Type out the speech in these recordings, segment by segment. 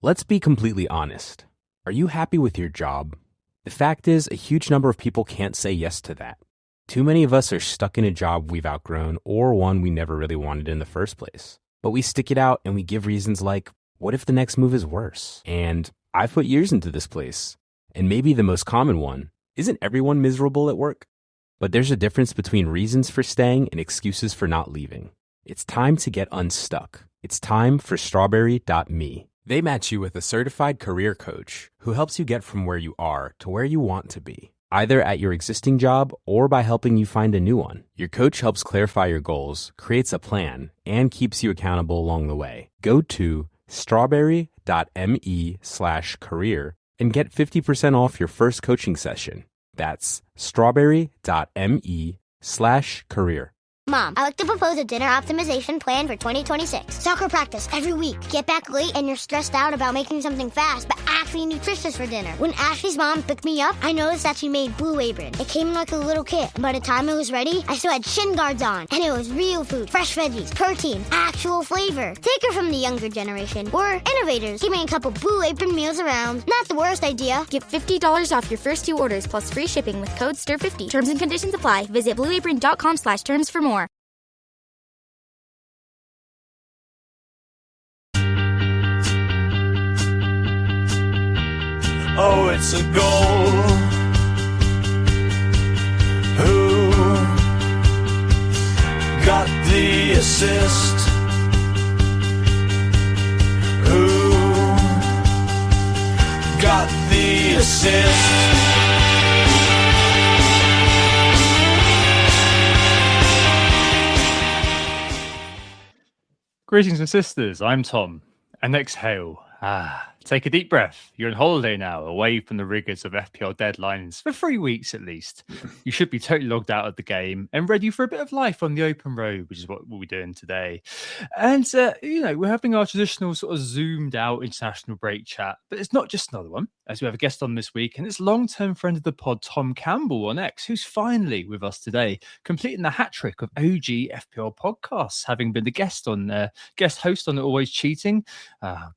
Let's be completely honest. Are you happy with your job? The fact is, a huge number of people can't say yes to that. Too many of us are stuck in a job we've outgrown or one we never really wanted in the first place. But we stick it out and we give reasons like, what if the next move is worse? And I've put years into this place. And maybe the most common one, isn't everyone miserable at work? But there's a difference between reasons for staying and excuses for not leaving. It's time to get unstuck. It's time for strawberry.me. They match you with a certified career coach who helps you get from where you are to where you want to be, either at your existing job or by helping you find a new one. Your coach helps clarify your goals, creates a plan, and keeps you accountable along the way. Go to strawberry.me/career and get 50% off your first coaching session. That's strawberry.me/career. Mom, I like to propose a dinner optimization plan for 2026. Soccer practice every week. Get back late and you're stressed out about making something fast, but actually nutritious for dinner. When Ashley's mom picked me up, I noticed that she made Blue Apron. It came in like a little kit. By the time it was ready, I still had shin guards on. And it was real food, fresh veggies, protein, actual flavor. Take her from the younger generation. We're innovators. Give me a couple Blue Apron meals around. Not the worst idea. Get $50 off your first 2 orders plus free shipping with code STIR50. Terms and conditions apply. Visit blueapron.com/terms for more. Oh, it's a goal. Who got the assist? Who got the assist? Greetings and sisters, I'm Tom, and exhale. Take a deep breath. You're on holiday now, away from the rigors of FPL deadlines for 3 weeks at least. You should be totally logged out of the game and ready for a bit of life on the open road, which is what we'll be doing today. And, we're having our traditional sort of zoomed out international break chat, but it's not just another one, as we have a guest on this week, and it's long-term friend of the pod, Tom Campbell on X, who's finally with us today, completing the hat trick of OG FPL podcasts, having been the guest host on Always Cheating.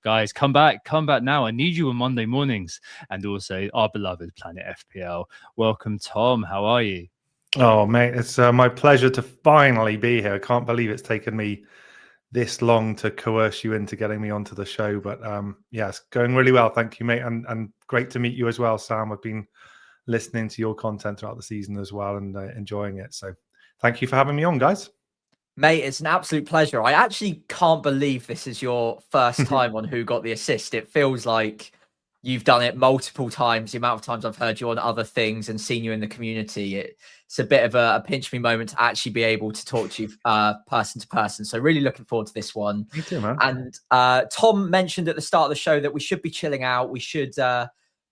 Guys, come back now. I need you on Monday mornings, and also our beloved Planet FPL. Welcome, Tom. How are you? Oh, mate, it's my pleasure to finally be here. I can't believe it's taken me this long to coerce you into getting me onto the show, but it's going really well. Thank you, mate, and great to meet you as well, Sam. I've been listening to your content throughout the season as well and enjoying it. So thank you for having me on, guys. Mate, it's an absolute pleasure. I actually can't believe this is your first time on Who Got the Assist. It feels like you've done it multiple times. The amount of times I've heard you on other things and seen you in the community, it's a bit of a pinch me moment to actually be able to talk to you person to person. So really looking forward to this one. Me too, man. And Tom mentioned at the start of the show that we should be chilling out. We should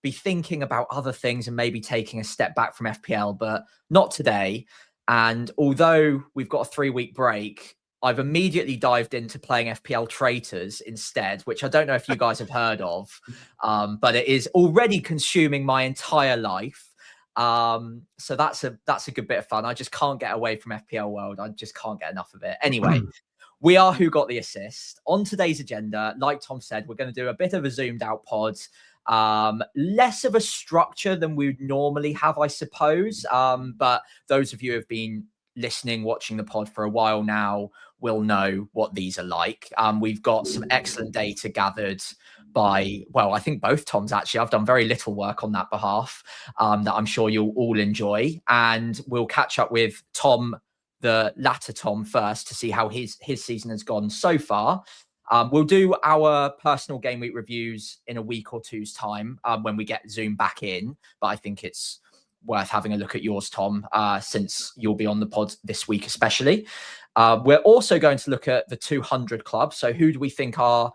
be thinking about other things and maybe taking a step back from FPL, but not today. And although we've got a 3-week break, I've immediately dived into playing FPL Traitors instead, which I don't know if you guys have heard of, but it is already consuming my entire life. So that's a good bit of fun. I just can't get away from FPL World. I just can't get enough of it. Anyway, we are Who Got the Assist. On today's agenda, like Tom said, we're going to do a bit of a zoomed out pod. Less of a structure than we would normally have, I suppose. But those of you who have been listening, watching the pod for a while now will know what these are like. We've got some excellent data gathered by, I think both Toms actually. I've done very little work on that behalf that I'm sure you'll all enjoy. And we'll catch up with Tom, the latter Tom, first to see how his season has gone so far. We'll do our personal game week reviews in a week or two's time when we get Zoom back in. But I think it's worth having a look at yours, Tom, since you'll be on the pod this week especially. We're also going to look at the 200 club. So who do we think are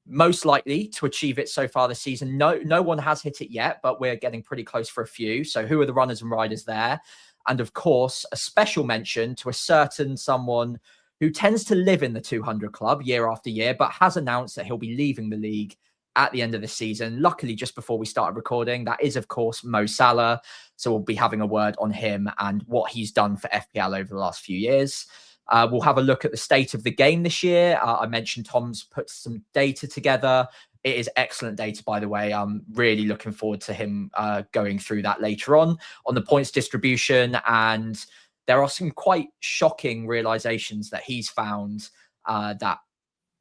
most likely to achieve it so far this season? No one has hit it yet, but we're getting pretty close for a few. So who are the runners and riders there? And of course, a special mention to a certain someone who tends to live in the 200 club year after year, but has announced that he'll be leaving the league at the end of the season. Luckily, just before we started recording, that is, of course, Mo Salah. So we'll be having a word on him and what he's done for FPL over the last few years. We'll have a look at the state of the game this year. I mentioned Tom's put some data together. It is excellent data, by the way. I'm really looking forward to him going through that later on the points distribution. And there are some quite shocking realizations that he's found that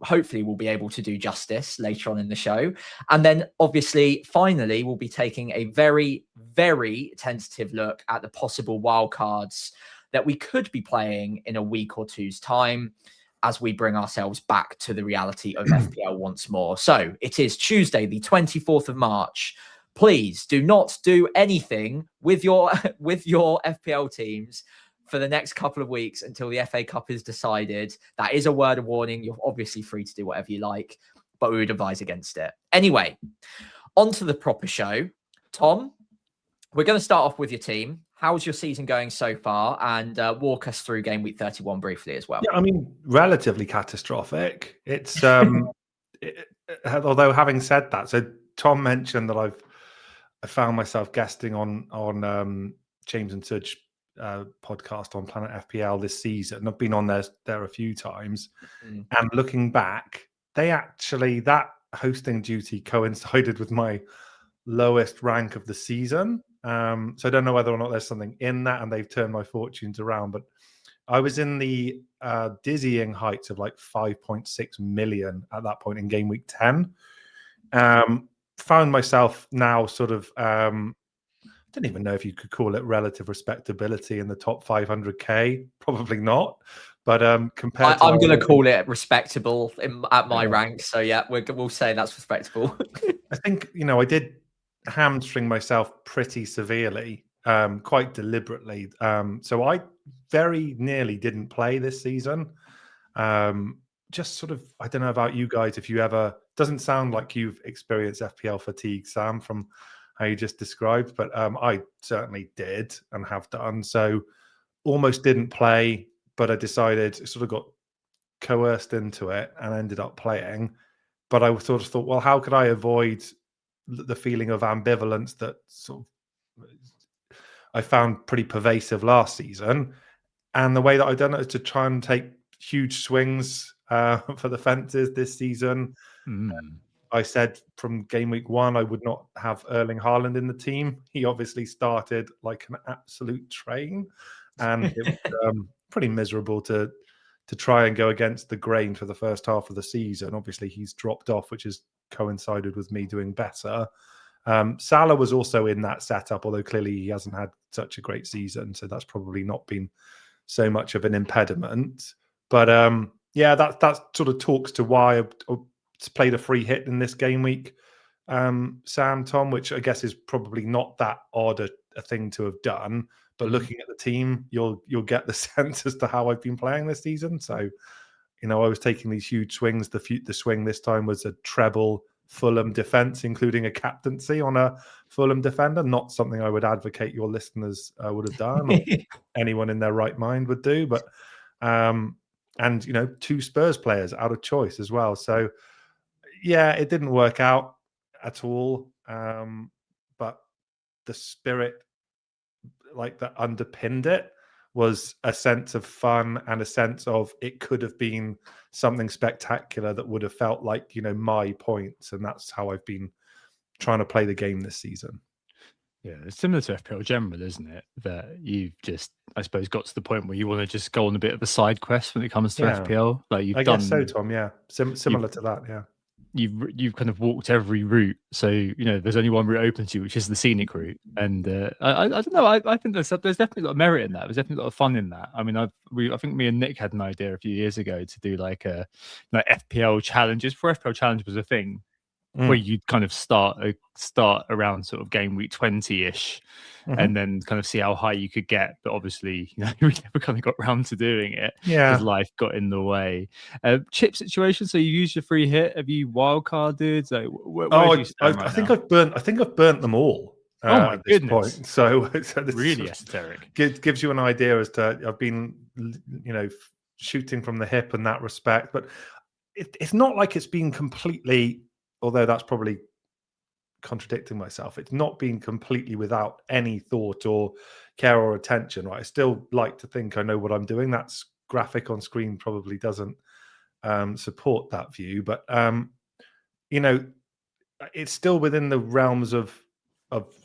hopefully we'll be able to do justice later on in the show. And then obviously, finally, we'll be taking a very, very tentative look at the possible wildcards that we could be playing in a week or two's time as we bring ourselves back to the reality of FPL once more. So it is Tuesday, the 24th of March. Please do not do anything with your FPL teams for the next couple of weeks until the FA Cup is decided. That is a word of warning. You're obviously free to do whatever you like, but we would advise against it. Anyway, on to the proper show. Tom, we're going to start off with your team. How's your season going so far? And walk us through game week 31 briefly as well. Yeah, I mean, relatively catastrophic. It's although having said that, so Tom mentioned that I found myself guesting on James and Tudge podcast on Planet FPL this season. I've been on there a few times, and looking back, that hosting duty coincided with my lowest rank of the season. So I don't know whether or not there's something in that, and they've turned my fortunes around. But I was in the dizzying heights of like 5.6 million at that point in game week 10. Found myself now sort of I don't even know if you could call it relative respectability in the top 500k. Probably not. But compared to I'm going to call it respectable at my rank. So yeah, we'll say that's respectable. I think, I did hamstring myself pretty severely, quite deliberately. So I very nearly didn't play this season. Just sort of, I don't know about you guys, if you ever, doesn't sound like you've experienced FPL fatigue, Sam, from how you just described, but I certainly did and have done. So almost didn't play, but I decided, sort of got coerced into it and ended up playing. But I sort of thought, well, how could I avoid the feeling of ambivalence that sort of I found pretty pervasive last season? And the way that I've done it is to try and take huge swings for the fences this season. I said from game week 1 I would not have Erling Haaland in the team. He obviously started like an absolute train, and it was pretty miserable to try and go against the grain for the first half of the season. Obviously, he's dropped off, which has coincided with me doing better. Salah was also in that setup, although clearly he hasn't had such a great season, so that's probably not been so much of an impediment. But yeah, that sort of talks to why I played a free hit in this game week, Sam, Tom, which I guess is probably not that odd a thing to have done. But looking at the team, you'll get the sense as to how I've been playing this season. So, I was taking these huge swings. The swing this time was a treble Fulham defense, including a captaincy on a Fulham defender. Not something I would advocate your listeners would have done, or anyone in their right mind would do. But and 2 Spurs players out of choice as well. So yeah, it didn't work out at all. But the spirit that underpinned it was a sense of fun and a sense of it could have been something spectacular that would have felt like, my points. And that's how I've been trying to play the game this season. Yeah, it's similar to FPL General, isn't it? That you've just, I suppose, got to the point where you want to just go on a bit of a side quest when it comes to FPL. Like you've done. Guess so, Tom. Yeah, similar to that. Yeah. You've kind of walked every route, so there's only one route open to you, which is the scenic route. And I don't know. I think there's definitely a lot of merit in that. There's definitely a lot of fun in that. I mean, I think me and Nick had an idea a few years ago to do like FPL challenges. Before FPL challenge was a thing, where you'd kind of start around sort of game week 20-ish, and then kind of see how high you could get. But obviously, we never kind of got around to doing it because life got in the way. Chip situation. So you used your free hit. Have you wildcarded? Like, where do you stand right now? I think I've burnt them all. Oh my at this goodness! Point. So this really esoteric. Gives you an idea as to I've been, shooting from the hip in that respect. But it's not like it's been completely. Although that's probably contradicting myself, it's not been completely without any thought or care or attention. Right? I still like to think I know what I'm doing. That's graphic on screen probably doesn't support that view, but it's still within the realms of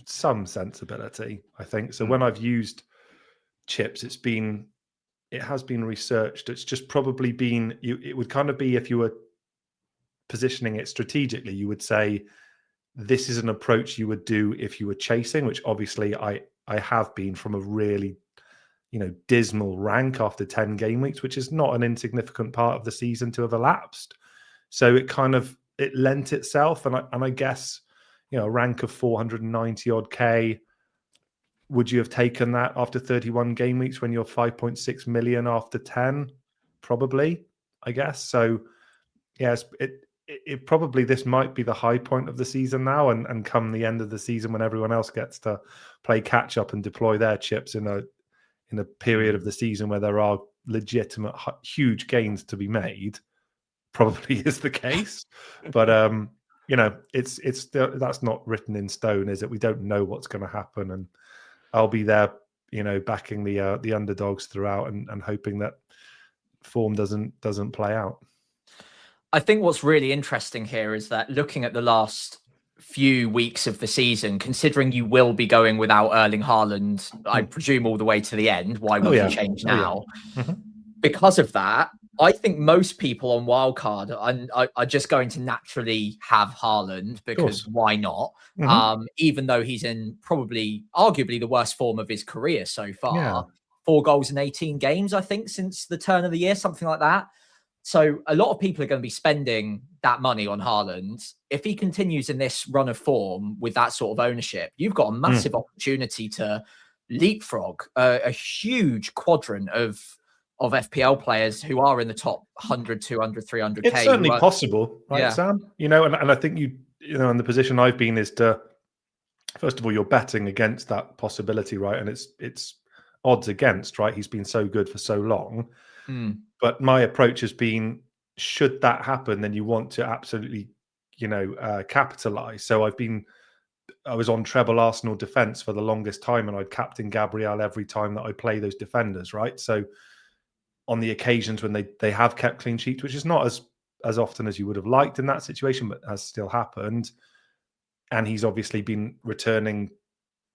some sensibility, I think. So when I've used chips, it has been researched. It's just probably been it would kind of be, if you were positioning it strategically, you would say this is an approach you would do if you were chasing, which obviously I have been from a really dismal rank after 10 game weeks, which is not an insignificant part of the season to have elapsed. So it lent itself, and I guess a rank of 490 odd K. Would you have taken that after 31 game weeks when you're 5.6 million after 10? Probably, I guess. So yes, it probably, this might be the high point of the season now, and come the end of the season when everyone else gets to play catch up and deploy their chips in a period of the season where there are legitimate huge gains to be made, probably is the case. But that's not written in stone, is it? We don't know what's going to happen, and I'll be there, backing the underdogs throughout and hoping that form doesn't play out. I think what's really interesting here is that looking at the last few weeks of the season, considering you will be going without Erling Haaland, I presume all the way to the end, why would you change now? Because of that, I think most people on wildcard are just going to naturally have Haaland, because why not? Even though he's in probably arguably the worst form of his career so far. 4 goals in 18 games, I think, since the turn of the year, something like that. So a lot of people are going to be spending that money on Haaland. If he continues in this run of form with that sort of ownership, you've got a massive opportunity to leapfrog a huge quadrant of FPL players who are in the top 100, 200, 300K. It's certainly possible, right, Sam? And I think in the position I've been is to, first of all, you're betting against that possibility, right? And it's odds against, right? He's been so good for so long. But my approach has been, should that happen, then you want to absolutely, capitalize. So I was on treble Arsenal defense for the longest time, and I'd captain Gabriel every time that I play those defenders, right? So on the occasions when they have kept clean sheets, which is not as often as you would have liked in that situation, but has still happened. And he's obviously been returning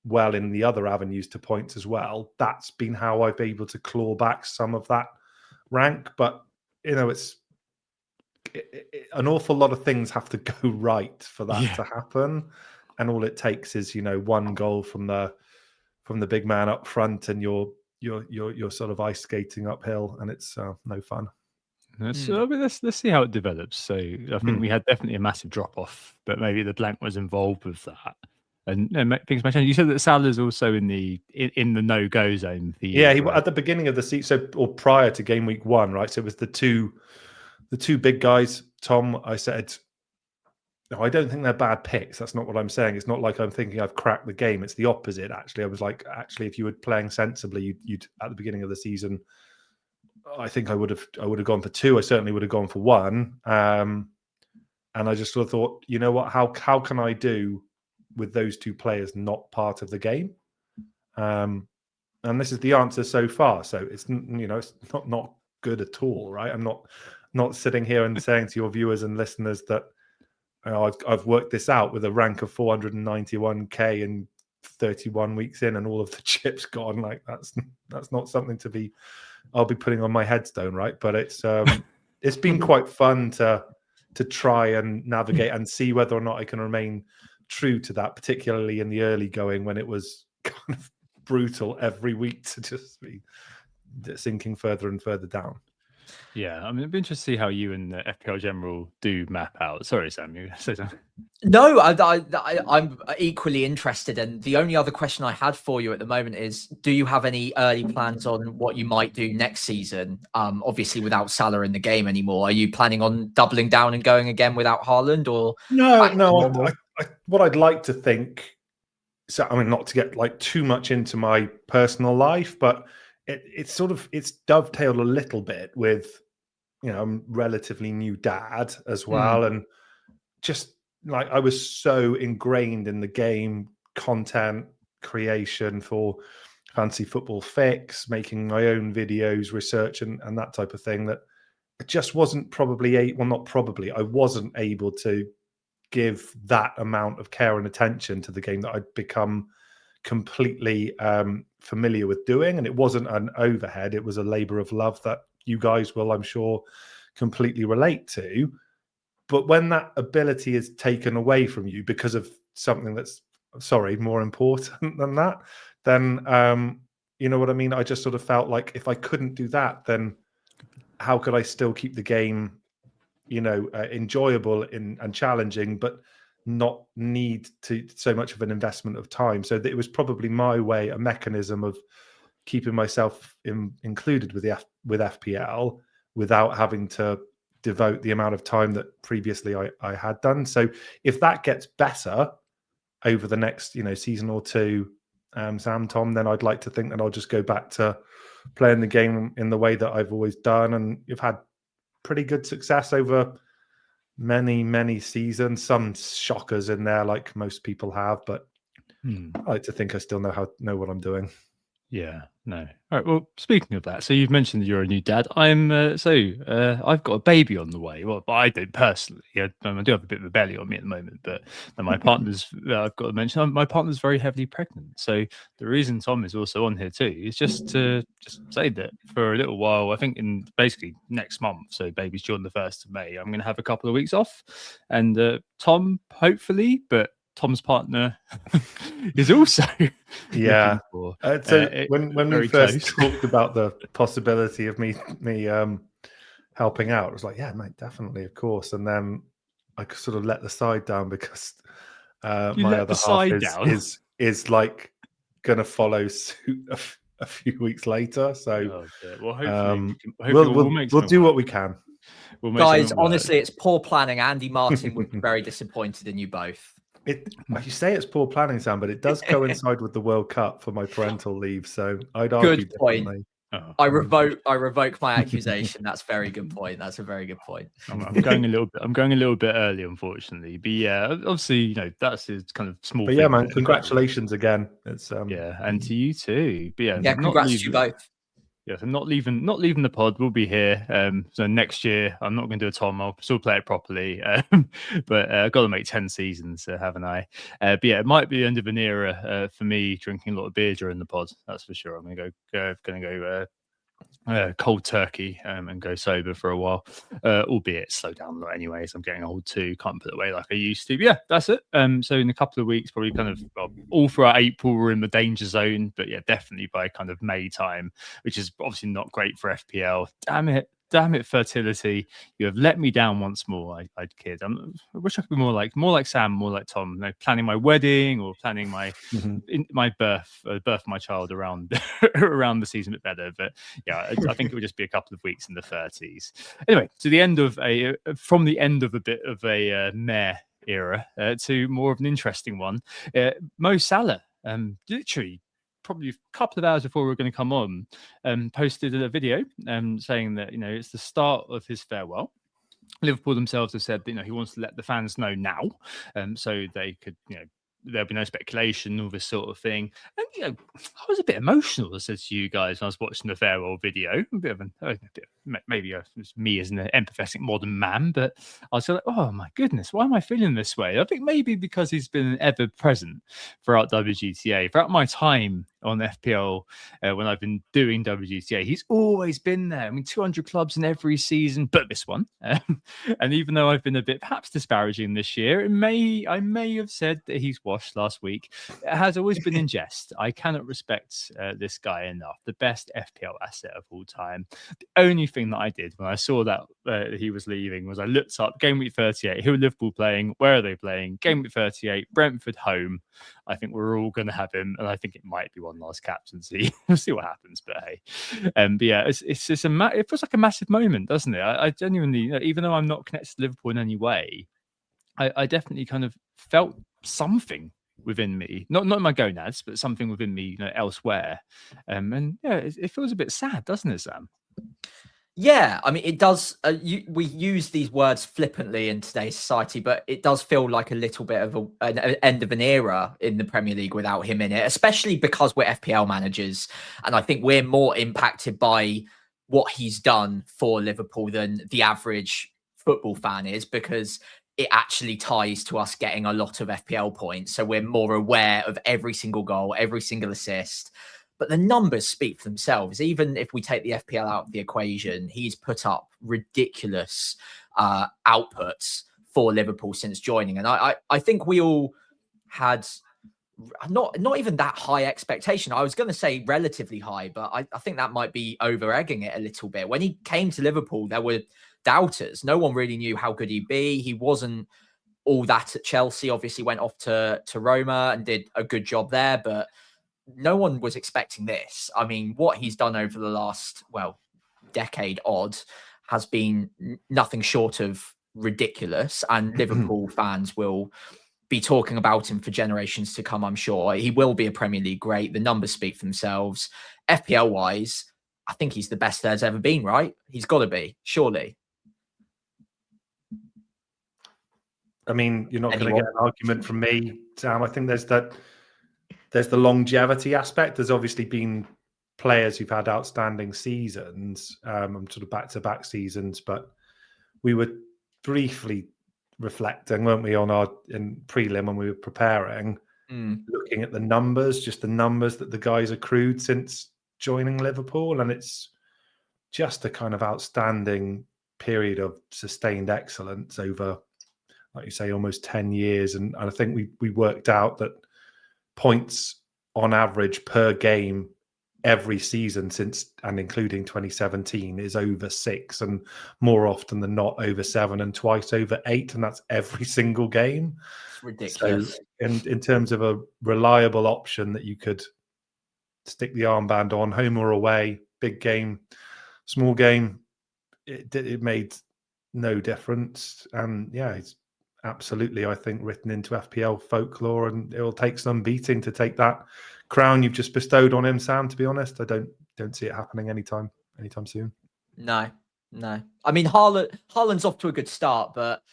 well in the other avenues to points as well. That's been how I've been able to claw back some of that rank. But it's an awful lot of things have to go right for that to happen, and all it takes is one goal from the big man up front, and you're sort of ice skating uphill, and it's no fun. So let's see how it develops. So I think we had definitely a massive drop off, but maybe the blank was involved with that. And things might change. You said that Salah's also in the no-go zone for you. Yeah, he at the beginning of the season, or prior to game week 1, right? So it was the two big guys. Tom, I said, no, I don't think they're bad picks. That's not what I'm saying. It's not like I'm thinking I've cracked the game. It's the opposite, actually. I was like, actually, if you were playing sensibly, you'd at the beginning of the season, I think I would have gone for 2. I certainly would have gone for 1. And I just sort of thought, you know what? How can I do with those 2 players not part of the game? And this is the answer so far. So it's it's not good at all, right? I'm not sitting here and saying to your viewers and listeners that I've worked this out with a rank of 491K and 31 weeks in and all of the chips gone. Like that's not something I'll be putting on my headstone, right? But it's been quite fun to try and navigate and see whether or not I can remain true to that, particularly in the early going when it was kind of brutal every week to just be sinking further and further down. Yeah, I mean, it'd be interesting to see how you and the FPL General do map out. Sorry, Sam, you say something. No, I'm equally interested. And the only other question I had for you at the moment is, do you have any early plans on what you might do next season? Obviously, without Salah in the game anymore, are you planning on doubling down and going again without Haaland? Or no. What I'd like to think. So, I mean, not to get like too much into my personal life, but it's dovetailed a little bit with, I'm a relatively new dad as well. And just like I was so ingrained in the game, content creation for Fantasy Football Fix, making my own videos, research and that type of thing, that it just wasn't I wasn't able to give that amount of care and attention to the game that I'd become completely familiar with doing. And it wasn't an overhead, it was a labor of love that you guys will, I'm sure, completely relate to. But when that ability is taken away from you because of something that's, more important than that, then you know what I mean? I just sort of felt like if I couldn't do that, then how could I still keep the game, enjoyable and challenging, but not need to so much of an investment of time? So it was probably my way, a mechanism of keeping myself included with FPL without having to devote the amount of time that previously I had done. So if that gets better over the next season or two, Sam, Tom, then I'd like to think that I'll just go back to playing the game in the way that I've always done. And you've had pretty good success over many seasons, some shockers in there like most people have, but I like to think I still know what I'm doing. Yeah, no. All right. Well, speaking of that, so you've mentioned that you're a new dad. I've got a baby on the way. Well, but I don't personally. I do have a bit of a belly on me at the moment, but my partner's. I've got to mention my partner's very heavily pregnant. So the reason Tom is also on here too is just to say that for a little while, I think in basically next month. So baby's due on the 1st of May. I'm going to have a couple of weeks off, and Tom hopefully, but Tom's partner is also when we first talked about the possibility of me helping out, it was like, yeah, mate, definitely, of course. And then I sort of let the side down because my other half is like going to follow suit a few weeks later. So we'll do what we can. Guys, honestly, it's poor planning. Andy Martin would be very disappointed in you both. You say it's poor planning, Sam, but it does coincide with the World Cup for my parental leave. So I'd argue good point. I revoke my accusation. That's a very good point. That's a very good point. I'm going a little bit early, unfortunately. But yeah, obviously, that's a kind of small. But yeah, man, congratulations again. It's and to you too. But yeah, congrats to you both. Yes, I'm not leaving the pod. We'll be here. So next year, I'm not going to do a Tom. I'll still play it properly. But I've got to make 10 seasons, haven't I? But yeah, it might be the end of an era for me drinking a lot of beer during the pod. That's for sure. I'm going to go cold turkey and go sober for a while, albeit slow down a lot anyways. I'm getting old too, can't put it away like I used to. But yeah, that's it. So in a couple of weeks, probably kind of all throughout April, we're in the danger zone, but yeah, definitely by kind of May time, which is obviously not great for FPL. Damn it, fertility! You have let me down once more. I'd kid. I wish I could be more like Sam, more like Tom. Planning my wedding or planning my my birth of my child around the season a bit better. But yeah, I think it would just be a couple of weeks in the 30s. Anyway, to the end of from the end of a bit of a meh era to more of an interesting one. Mo Salah, literally. Probably a couple of hours before we were going to come on, posted a video saying that it's the start of his farewell. Liverpool themselves have said that he wants to let the fans know now, so they could there'll be no speculation, all this sort of thing. And I was a bit emotional, I said to you guys when I was watching the farewell video. Maybe it was me as an empathetic modern man, but I was like, oh my goodness, why am I feeling this way? I think maybe because he's been ever present throughout WGTA, throughout my time on FPL when I've been doing WGTA. He's always been there. I mean, 200 clubs in every season, but this one. And even though I've been a bit perhaps disparaging this year, I may have said that he's washed last week. It has always been in jest. I cannot respect this guy enough. The best FPL asset of all time. The only thing that I did when I saw that he was leaving was I looked up game week 38. Who are Liverpool playing? Where are they playing? Game week 38, Brentford home. I think we're all going to have him, and I think it might be one last captaincy. We'll see what happens, but hey, but yeah, it feels like a massive moment, doesn't it? I genuinely, even though I'm not connected to Liverpool in any way, I definitely kind of felt something within me, not in my gonads, but something within me, elsewhere. And yeah, it feels a bit sad, doesn't it, Sam? Yeah, I mean, it does. We use these words flippantly in today's society, but it does feel like a little bit of an end of an era in the Premier League without him in it, especially because we're FPL managers. And I think we're more impacted by what he's done for Liverpool than the average football fan is, because it actually ties to us getting a lot of FPL points. So we're more aware of every single goal, every single assist. But the numbers speak for themselves. Even if we take the FPL out of the equation, he's put up ridiculous outputs for Liverpool since joining. And I think we all had not even that high expectation. I was going to say relatively high, but I think that might be over egging it a little bit. When he came to Liverpool, there were doubters. No one really knew how good he'd be. He wasn't all that at Chelsea. Obviously went off to Roma and did a good job there, but no one was expecting this. I mean, what he's done over the last, decade odd has been nothing short of ridiculous. And Liverpool fans will be talking about him for generations to come, I'm sure. He will be a Premier League great. The numbers speak for themselves. FPL wise, I think he's the best there's ever been, right? He's got to be, surely. I mean, you're not going to get an argument from me, Sam. I think there's the longevity aspect. There's obviously been players who've had outstanding seasons, sort of back-to-back seasons, but we were briefly reflecting, weren't we, on in prelim when we were preparing, looking at the numbers, just the numbers that the guys accrued since joining Liverpool, and it's just a kind of outstanding period of sustained excellence over, like you say, almost 10 years. And I think we worked out that points on average per game every season since and including 2017 is over 6, and more often than not over 7 and twice over 8, and that's every single game. It's ridiculous. So in terms of a reliable option that you could stick the armband on, home or away, big game, small game, it made no difference. And yeah, it's absolutely, I think, written into FPL folklore, and it will take some beating to take that crown you've just bestowed on him, Sam. To be honest, I don't see it happening anytime soon. No. I mean, Haaland's off to a good start, but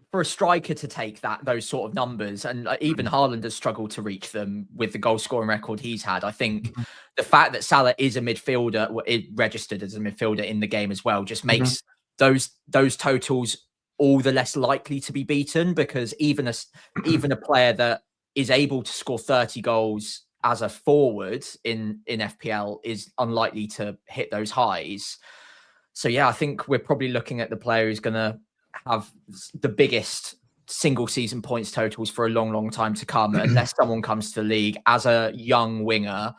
for a striker to take those sort of numbers, and even Haaland has struggled to reach them with the goal scoring record he's had. I think the fact that Salah is a midfielder, is registered as a midfielder in the game as well, just makes those totals all the less likely to be beaten, because even a player that is able to score 30 goals as a forward in FPL is unlikely to hit those highs. So yeah, I think we're probably looking at the player who's going to have the biggest single season points totals for a long, long time to come, unless someone comes to the league as a young winger,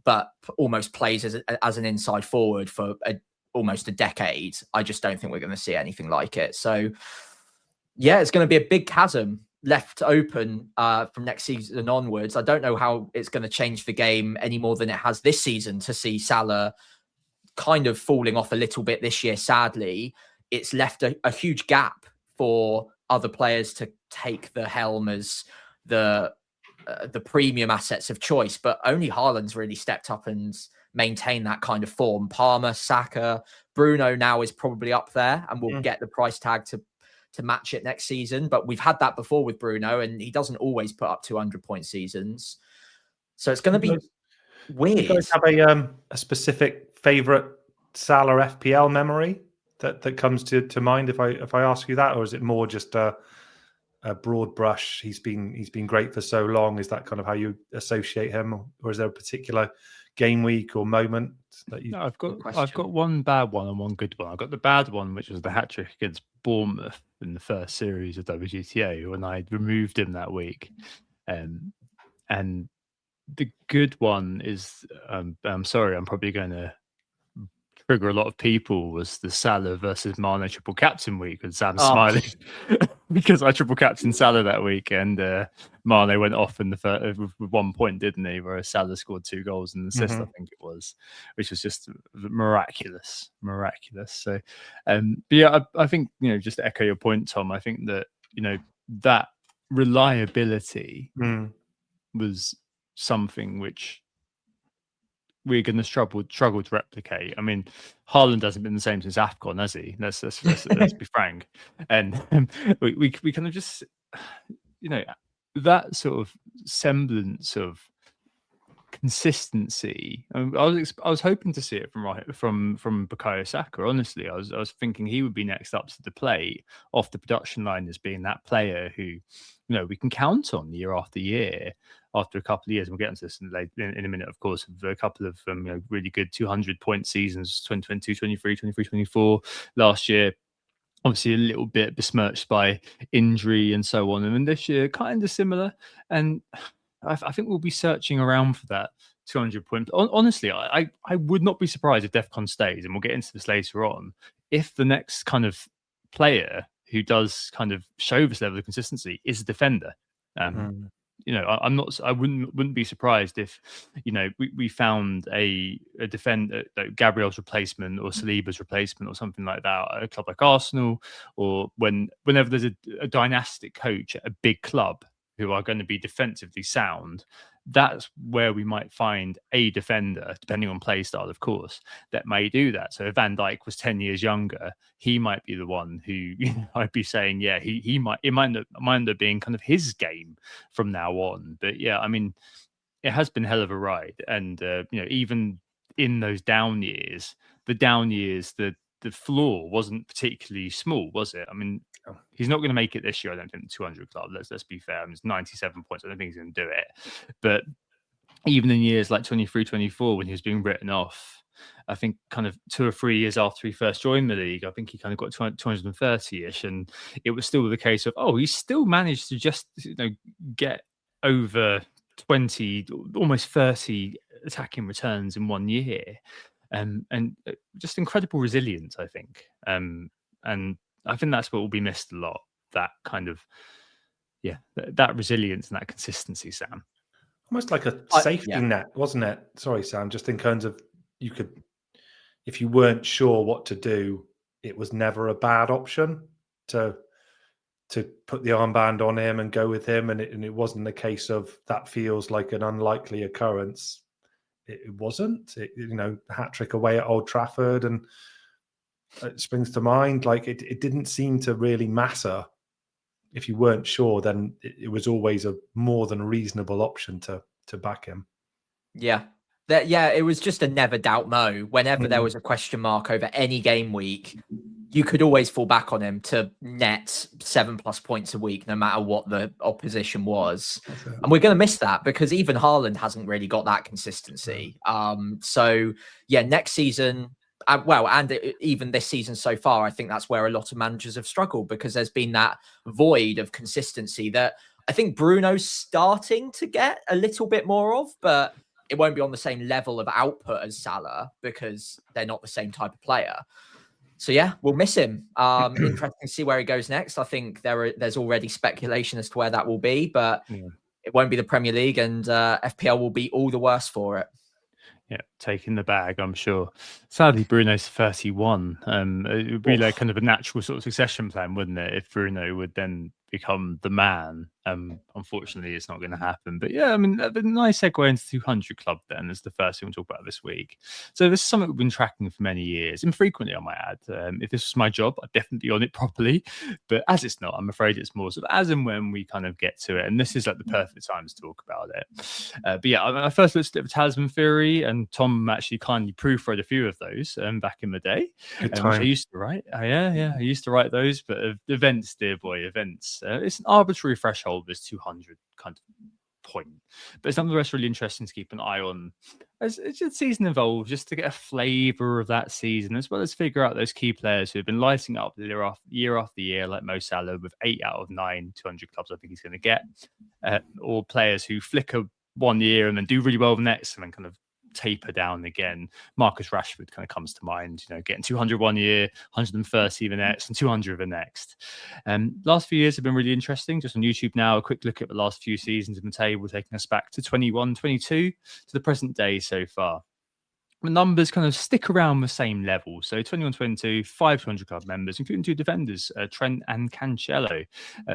but almost plays as an inside forward for almost a decade. I just don't think we're going to see anything like it. So yeah, it's going to be a big chasm left open from next season onwards. I don't know how it's going to change the game any more than it has this season, to see Salah kind of falling off a little bit this year. Sadly, it's left a huge gap for other players to take the helm as the premium assets of choice, but only Haaland's really stepped up and maintained that kind of form. Palmer, Saka, Bruno now is probably up there and will get the price tag to match it next season. But we've had that before with Bruno, and he doesn't always put up 200-point seasons. So it's going to be weird. You guys have a specific favourite Salah FPL memory that comes to mind if I ask you that, or is it more just a broad brush? He's been great for so long. Is that kind of how you associate him, or is there a particular game week or moment that you? No, I've got one bad one and one good one. I've got the bad one, which was the hat trick against Bournemouth in the first series of WGTA when I removed him that week, and the good one is I'm sorry, I'm probably going to trigger a lot of people, was the Salah versus Mane triple captain week, and Sam's smiling because I triple captain Salah that week, and Mane went off in the first with 1 point, didn't he? Whereas Salah scored 2 goals and an assist, I think it was, which was just miraculous. So, but yeah, I think, just to echo your point, Tom, I think that that reliability was something which we're going to struggle to replicate. I mean, Haaland hasn't been the same since AFCON, has he? Let's be frank. And we kind of just, that sort of semblance of consistency. I was hoping to see it from Bukayo Saka. Honestly, I was thinking he would be next up to the plate off the production line as being that player who, we can count on year after year. After a couple of years, we'll get into this in a minute, of course, of a couple of really good 200-point seasons, 2022, 23, 23, 24 last year. Obviously, a little bit besmirched by injury and so on. And then this year, kind of similar. And I think we'll be searching around for that 200 point. Honestly, I would not be surprised if DefCon stays, and we'll get into this later on, if the next kind of player who does kind of show this level of consistency is a defender. I wouldn't be surprised if, we found a defender, Gabriel's replacement or Saliba's replacement or something like that at a club like Arsenal, or whenever there's a dynastic coach at a big club who are going to be defensively sound, that's where we might find a defender, depending on play style, of course, that may do that. So if Van Dijk was 10 years younger, he might be the one who I'd be saying, it might end up being kind of his game from now on. But yeah, I mean, it has been a hell of a ride. And, even in those down years, the floor wasn't particularly small, was it? I mean, he's not going to make it this year, I don't think, the 200 club. Let's be fair. I mean, it's 97 points. I don't think he's going to do it. But even in years like 23, 24, when he was being written off, I think kind of 2 or 3 years after he first joined the league, I think he kind of got 230-ish. And it was still the case of, he still managed to just, get over 20, almost 30 attacking returns in 1 year. And just incredible resilience, I think. And I think that's what will be missed a lot. That kind of, that resilience and that consistency, Sam. Almost like a safety net, wasn't it? Sorry, Sam. Just in terms of if you weren't sure what to do, it was never a bad option to put the armband on him and go with him. And it wasn't a case of that feels like an unlikely occurrence. It wasn't. Hat trick away at Old Trafford, and it springs to mind. Like it didn't seem to really matter. If you weren't sure, then it was always a more than reasonable option to back him. Yeah. It was just a never doubt Mo. Whenever there was a question mark over any game week, you could always fall back on him to net 7+ points a week, no matter what the opposition was. And we're going to miss that because even Haaland hasn't really got that consistency. Next season, even this season so far, I think that's where a lot of managers have struggled, because there's been that void of consistency that I think Bruno's starting to get a little bit more of, but it won't be on the same level of output as Salah because they're not the same type of player. So we'll miss him. Interesting to see where he goes next. I think there's already speculation as to where that will be, but it won't be the Premier League, and FPL will be all the worse for it. Yeah, taking the bag, I'm sure. Sadly, Bruno's 31. It would be like kind of a natural sort of succession plan, wouldn't it? If Bruno would then become the man. Unfortunately, it's not going to happen. But yeah, I mean, a nice segue into 200 Club then is the first thing we'll talk about this week. So this is something we've been tracking for many years, infrequently, I might add. If this was my job, I'd definitely be on it properly. But as it's not, I'm afraid it's more sort of as and when we kind of get to it. And this is like the perfect time to talk about it. But yeah, I first looked at the Talisman Theory, and Tom actually kindly proofread a few of those back in the day. Good time. Which I used to write. I used to write those. But events, dear boy, events. It's an arbitrary threshold, this 200 kind of point. But it's nonetheless really interesting to keep an eye on as the season evolves, just to get a flavour of that season, as well as figure out those key players who have been lighting up year after year, like Mo Salah with 8 out of 9 200 clubs I think he's going to get, or players who flicker 1 year and then do really well the next and then kind of taper down again. Marcus Rashford kind of comes to mind, getting 200 1 year, 130 the next, and 200 the next. Last few years have been really interesting. Just on YouTube now, a quick look at the last few seasons in the table, taking us back to 21-22 to the present day so far. The numbers kind of stick around the same level. So 21-22, 5 200 club members, including 2 defenders, Trent and Cancelo.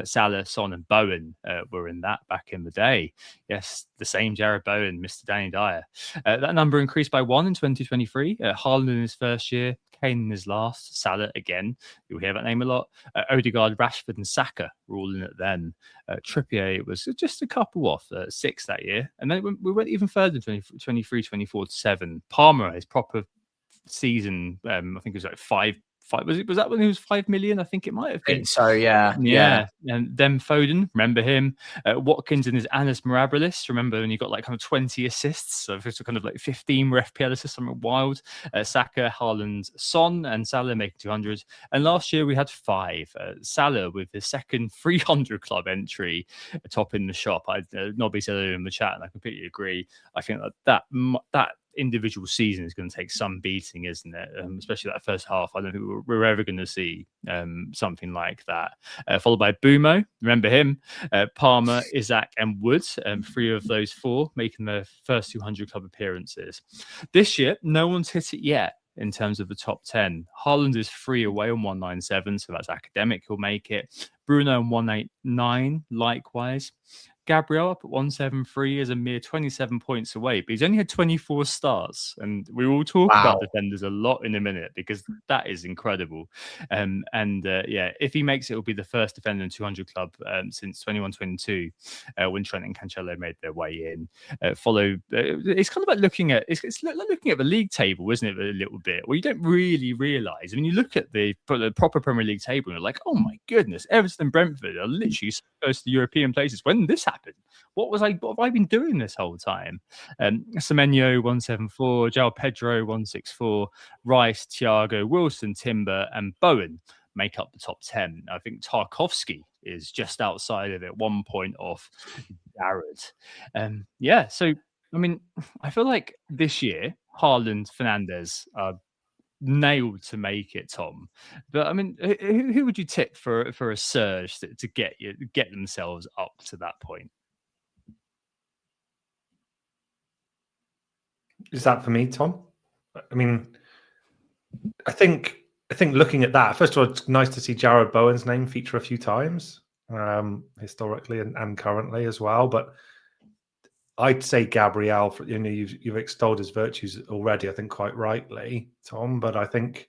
Salah, Son and Bowen were in that back in the day. Yes, the same Jared Bowen, Mr. Danny Dyer. That number increased by 1 in 2023. Haaland in his first year, Kane in his last, Salah again. You'll hear that name a lot. Odegaard, Rashford, and Saka were all in it then. Trippier was just a couple off, 6 that year. And then we went even further, 23, 24 to 7. Palmer, his proper season, I think it was like 5. Was that when he was 5 million? I think it might have been. So yeah. And then Foden, remember him? Watkins and his Anis Mirabilis, remember when he got like kind of 20 assists? So it's kind of like 15 were FPL assists, something wild. Saka, Haaland, Son, and Salah making 200. And last year we had 5. Salah with his second 300 club entry, top in the shop. Nobby said earlier in the chat, and I completely agree. I think that individual season is going to take some beating, isn't it? Especially that first half. I don't think we're ever going to see something like that. Followed by Bumo, remember him? Palmer, Isaac, and Wood. 3 of those 4 making their first 200 club appearances. This year, no one's hit it yet in terms of the top 10. Haaland is 3 away on 197, so that's academic. He'll make it. Bruno on 189, likewise. Gabriel up at 173 is a mere 27 points away, but he's only had 24 starts. And we will talk about defenders a lot in a minute because that is incredible. If he makes it, it'll be the first defender in 200 club since 21-22 when Trent and Cancelo made their way in. It's kind of like looking at looking at the league table, isn't it? A little bit where you don't really realise. I mean, you look at the proper Premier League table and you're like, oh my goodness, Everton and Brentford are literally so close to European places. When did this happen? What have I been doing this whole time? Semenyo 174, João Pedro 164, Rice, Thiago, Wilson, Timber, and Bowen make up the top 10. I think Tarkovsky is just outside of it, 1 point off Jared. So I mean, I feel like this year Haaland, Fernandes are nailed to make it, Tom. But I mean, who would you tip for a surge to get themselves up to that point? Is that for me, Tom? I mean, I think looking at that, first of all, it's nice to see Jared Bowen's name feature a few times, historically and currently as well. But I'd say Gabriel, you've extolled his virtues already, I think quite rightly, Tom. But I think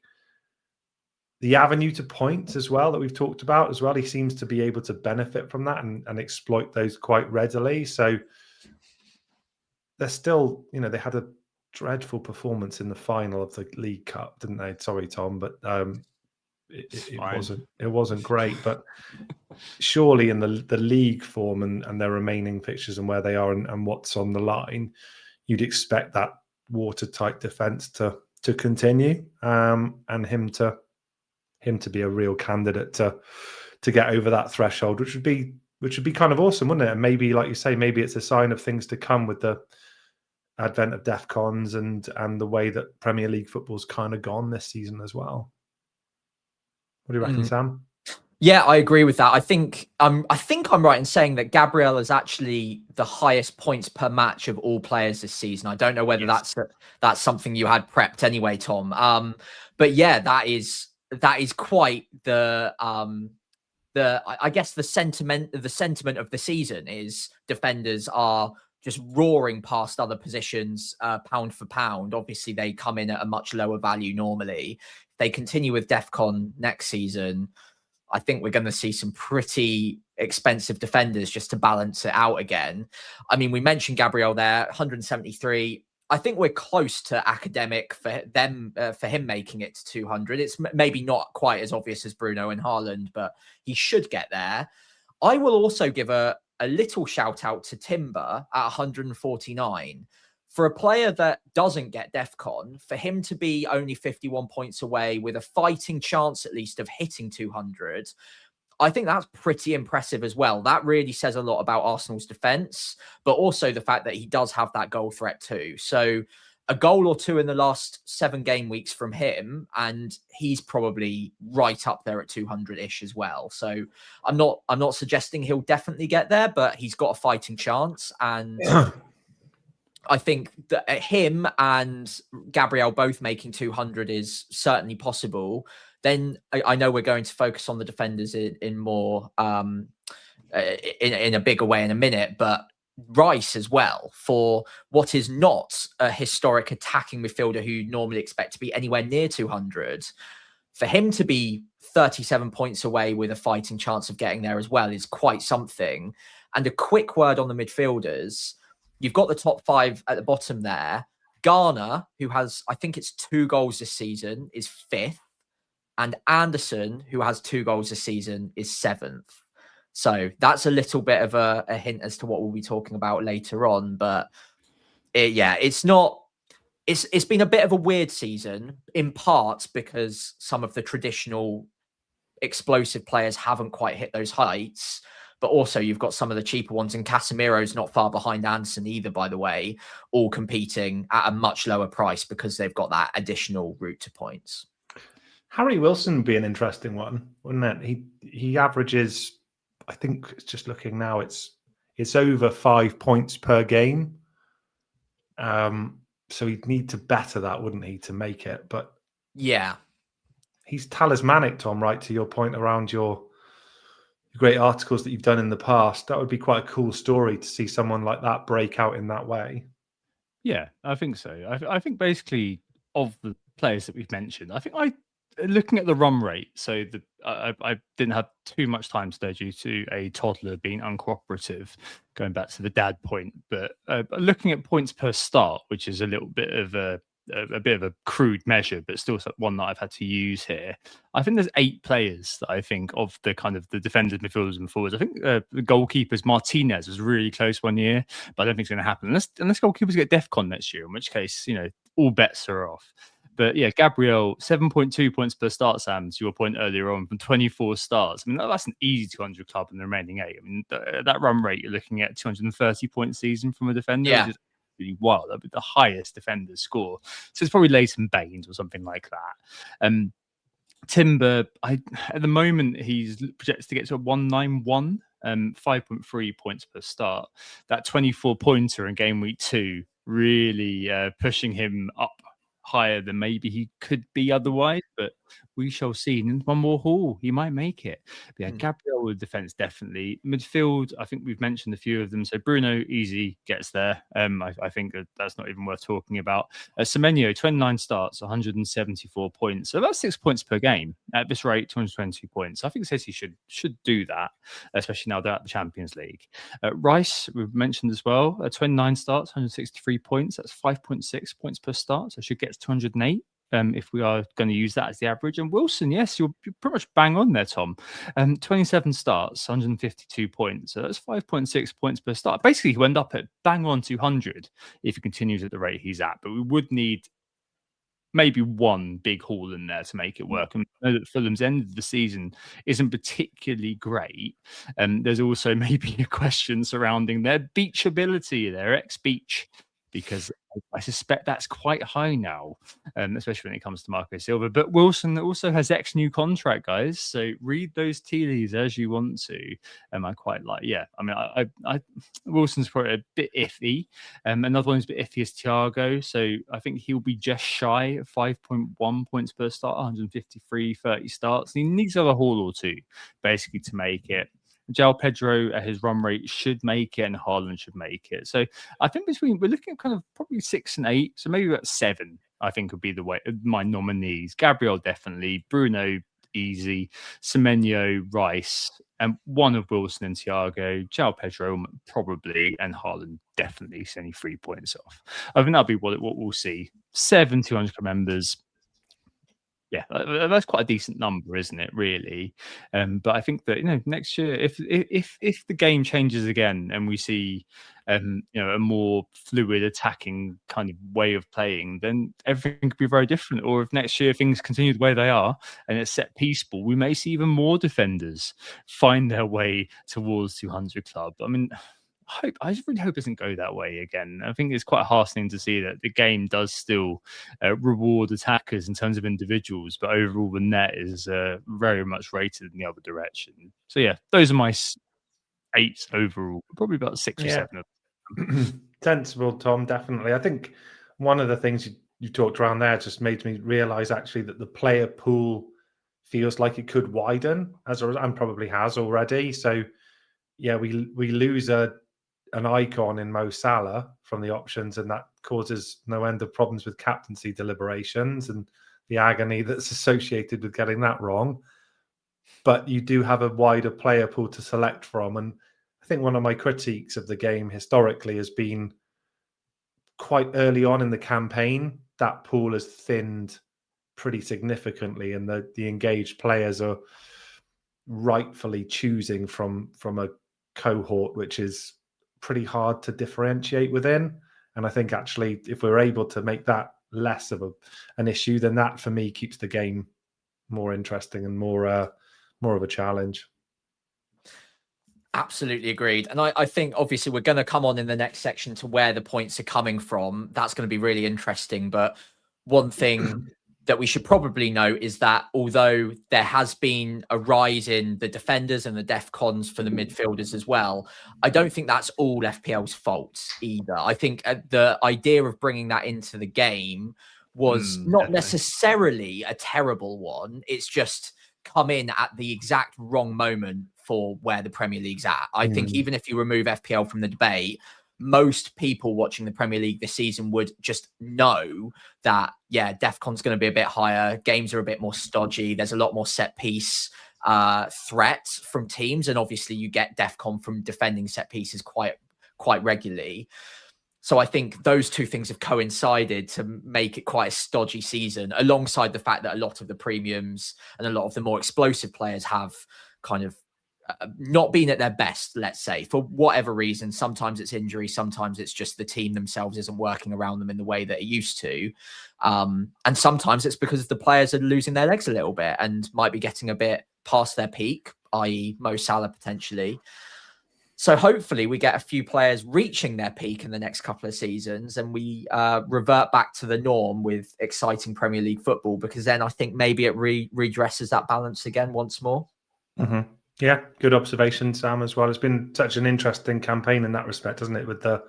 the avenue to points as well that we've talked about as well, he seems to be able to benefit from that and exploit those quite readily. So they're still, they had a dreadful performance in the final of the League Cup, didn't they? Sorry, Tom, but it wasn't great. But surely in the league form and their remaining fixtures and where they are and what's on the line, you'd expect that watertight defence to continue, and him to be a real candidate to get over that threshold, which would be kind of awesome, wouldn't it? And maybe, like you say, maybe it's a sign of things to come with the advent of DefCons and the way that Premier League football's kind of gone this season as well. What do you reckon, Sam? Yeah, I agree with that. I think I'm right in saying that Gabriel is actually the highest points per match of all players this season. I don't know whether that's something you had prepped anyway, Tom. But yeah, that is quite the I guess the sentiment of the season is defenders are just roaring past other positions, pound for pound. Obviously, they come in at a much lower value normally. They continue with DefCon next season. I think we're going to see some pretty expensive defenders just to balance it out again. I mean, we mentioned Gabriel there, 173. I think we're close to academic for them, for him making it to 200. It's maybe not quite as obvious as Bruno and Haaland, but he should get there. I will also give a little shout out to Timber at 149. For a player that doesn't get DefCon, for him to be only 51 points away with a fighting chance at least of hitting 200, I think that's pretty impressive as well. That really says a lot about Arsenal's defence, but also the fact that he does have that goal threat too. So a goal or two in the last 7 game weeks from him, and he's probably right up there at 200-ish as well. So I'm not suggesting he'll definitely get there, but he's got a fighting chance. And I think that him and Gabriel both making 200 is certainly possible. Then I know we're going to focus on the defenders in more in a bigger way in a minute, but Rice as well for what is not a historic attacking midfielder who you normally expect to be anywhere near 200. For him to be 37 points away with a fighting chance of getting there as well is quite something. And a quick word on the midfielders. You've got the top 5 at the bottom there. Garner, who has, I think it's 2 goals this season, is 5th. And Anderson, who has 2 goals this season, is 7th. So that's a little bit of a hint as to what we'll be talking about later on. But it's not. It's been a bit of a weird season, in part because some of the traditional explosive players haven't quite hit those heights. But also you've got some of the cheaper ones, and Casemiro's not far behind Anderson either, by the way, all competing at a much lower price because they've got that additional route to points. Harry Wilson would be an interesting one, wouldn't it? He averages, I think it's just looking now, it's over 5 points per game. So he'd need to better that, wouldn't he, to make it? But yeah, he's talismanic, Tom, right? To your point around your great articles that you've done in the past, that would be quite a cool story to see someone like that break out in that way. Yeah, I think so. I think basically of the players that we've mentioned, I think looking at the run rate, so I didn't have too much time today due to a toddler being uncooperative, going back to the dad point. But looking at points per start, which is a little bit of a crude measure, but still one that I've had to use here. I think there's 8 players that I think of the kind of the defenders, midfielders, and forwards. I think the goalkeepers, Martinez was really close one year, but I don't think it's going to happen unless goalkeepers get DefCon next year, in which case, all bets are off. But yeah, Gabriel, 7.2 points per start, Sam, to your point earlier on, from 24 starts. I mean, that's an easy 200 club in the remaining 8. I mean, that run rate, you're looking at 230 point season from a defender. Yeah. Which is really wild. That'd be the highest defenders score. So it's probably Leighton Baines or something like that. Timber, at the moment, he's projected to get to a 191, 5.3 points per start. That 24-pointer in game week 2 really pushing him up higher than maybe he could be otherwise, but we shall see. And one more haul, he might make it. But yeah, Gabriel with defense, definitely. Midfield, I think we've mentioned a few of them. So Bruno, easy, gets there. I think that's not even worth talking about. Semenyo, 29 starts, 174 points. So that's 6 points per game. At this rate, 222 points. I think City should do that, especially now they're at the Champions League. Rice, we've mentioned as well, 29 starts, 163 points. That's 5.6 points per start. So should get to 208. If we are going to use that as the average. And Wilson, yes, you're pretty much bang on there, Tom. 27 starts, 152 points. So that's 5.6 points per start. Basically, he'll end up at bang on 200 if he continues at the rate he's at. But we would need maybe one big haul in there to make it work. And I know that Fulham's end of the season isn't particularly great. There's also maybe a question surrounding their beach ability, their ex-beach, because I suspect that's quite high now, especially when it comes to Marco Silva. But Wilson also has new contract, guys. So read those tea leaves as you want to. I quite like, I mean, I Wilson's probably a bit iffy. Another one's a bit iffy is Thiago. So I think he'll be just shy of 5.1 points per start, 153, 30 starts. He needs another haul or two, basically, to make it. João Pedro at his run rate should make it, and Haaland should make it. So I think we're looking at kind of probably 6 and 8. So maybe about 7, I think, would be the way my nominees. Gabriel, definitely. Bruno, easy. Semenyo, Rice, and one of Wilson and Thiago. João Pedro, probably, and Haaland, definitely. It's only 3 points off. I think that'll be what we'll see. 7 200 members. Yeah, that's quite a decent number, isn't it? Really, but I think that next year, if the game changes again and we see a more fluid attacking kind of way of playing, then everything could be very different. Or if next year things continue the way they are and it's set peaceful, we may see even more defenders find their way towards 200 club. I mean, I just really hope it doesn't go that way again. I think it's quite heartening to see that the game does still reward attackers in terms of individuals, but overall the net is very much rated in the other direction. So yeah, those are my 8 overall, probably about 6 or 7 of them. Sensible, Tom, definitely. I think one of the things you talked around there just made me realise actually that the player pool feels like it could widen, and probably has already. So yeah, we lose a an icon in Mo Salah from the options, and that causes no end of problems with captaincy deliberations and the agony that's associated with getting that wrong. But you do have a wider player pool to select from. And I think one of my critiques of the game historically has been quite early on in the campaign, that pool has thinned pretty significantly, and the engaged players are rightfully choosing from a cohort which is pretty hard to differentiate within. And I think actually if we're able to make that less of an issue, then that for me keeps the game more interesting and more of a challenge. Absolutely agreed. And I think obviously we're going to come on in the next section to where the points are coming from. That's going to be really interesting. But one thing that we should probably note is that although there has been a rise in the defenders and the DefCons for the midfielders as well, I don't think that's all FPL's fault either. I think the idea of bringing that into the game was not necessarily a terrible one. It's just come in at the exact wrong moment for where the Premier League's at. I think even if you remove FPL from the debate, most people watching the Premier League this season would just know that, yeah, DefCon's going to be a bit higher. Games are a bit more stodgy. There's a lot more set piece threats from teams. And obviously you get DefCon from defending set pieces quite regularly. So I think those two things have coincided to make it quite a stodgy season, alongside the fact that a lot of the premiums and a lot of the more explosive players have kind of not been at their best, let's say, for whatever reason. Sometimes it's injury, sometimes it's just the team themselves isn't working around them in the way that it used to. And sometimes it's because the players are losing their legs a little bit and might be getting a bit past their peak, i.e. Mo Salah potentially. So hopefully we get a few players reaching their peak in the next couple of seasons and we revert back to the norm with exciting Premier League football, because then I think maybe it redresses that balance again once more. Mm-hmm. Yeah, good observation, Sam, as well. It's been such an interesting campaign in that respect, hasn't it, with the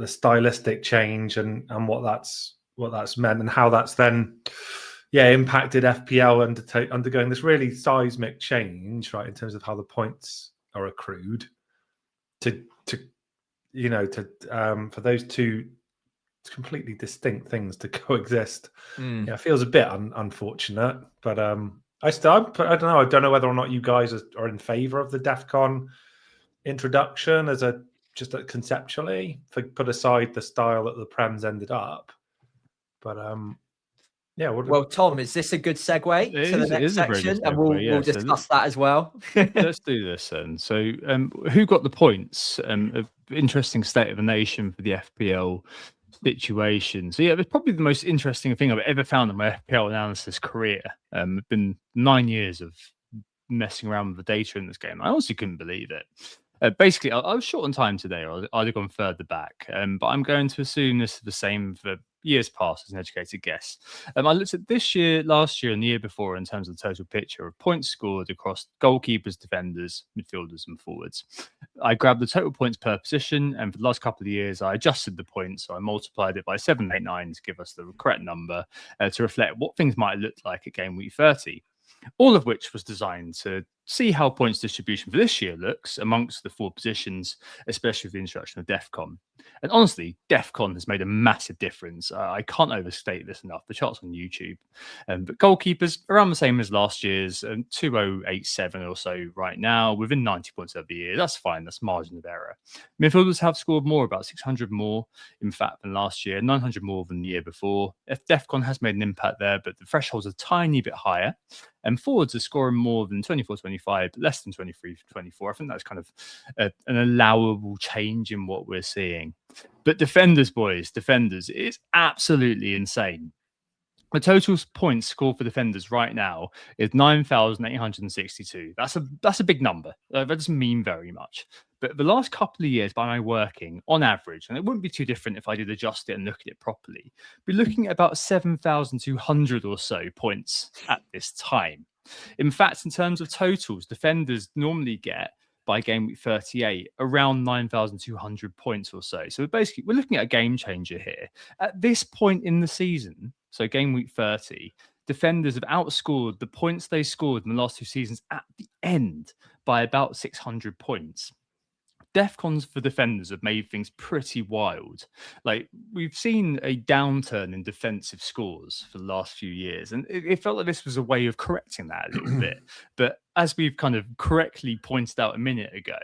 stylistic change and what that's meant and how that's then impacted FPL undergoing this really seismic change, right, in terms of how the points are accrued to for those two completely distinct things to coexist. It feels a bit unfortunate, but I don't know. I don't know whether or not you guys are in favor of the DefCon introduction as conceptually, put aside the style that the Prem's ended up. But well, Tom, is this a good segue to the next section? And we'll discuss that as well. Let's do this then. So who got the points? Interesting state of the nation for the FPL situation. So it's probably the most interesting thing I've ever found in my FPL analysis career. It's been 9 years of messing around with the data in this game. I honestly couldn't believe it. Basically, I was short on time today, or I'd have gone further back. But I'm going to assume this is the same for years past as an educated guess. I looked at this year, last year, and the year before in terms of the total picture of points scored across goalkeepers, defenders, midfielders, and forwards. I grabbed the total points per position, and for the last couple of years, I adjusted the points. So I multiplied it by 789 to give us the correct number to reflect what things might look like at game week 30. All of which was designed to see how points distribution for this year looks amongst the four positions, especially with the introduction of DefCon. And honestly, DefCon has made a massive difference. I can't overstate this enough. The chart's on YouTube. But goalkeepers, around the same as last year's, 2087 or so right now, within 90 points of the year. That's fine. That's margin of error. Midfielders have scored more, about 600 more, in fact, than last year, 900 more than the year before. DefCon has made an impact there, but the threshold's a tiny bit higher. And forwards are scoring more than 24-25, but less than 23-24. I think that's kind of an allowable change in what we're seeing. But defenders, it's absolutely insane. The total points scored for defenders right now is 9,862. That's a big number. That doesn't mean very much. But the last couple of years, by my working, on average, and it wouldn't be too different if I did adjust it and look at it properly, we're looking at about 7,200 or so points at this time. In fact, in terms of totals, defenders normally get, by game week 38, around 9,200 points or so. So we're looking at a game changer here. At this point in the season, so game week 30, defenders have outscored the points they scored in the last two seasons at the end by about 600 points. DefCons for defenders have made things pretty wild. Like, we've seen a downturn in defensive scores for the last few years, and it felt like this was a way of correcting that a little bit. But as we've kind of correctly pointed out a minute ago,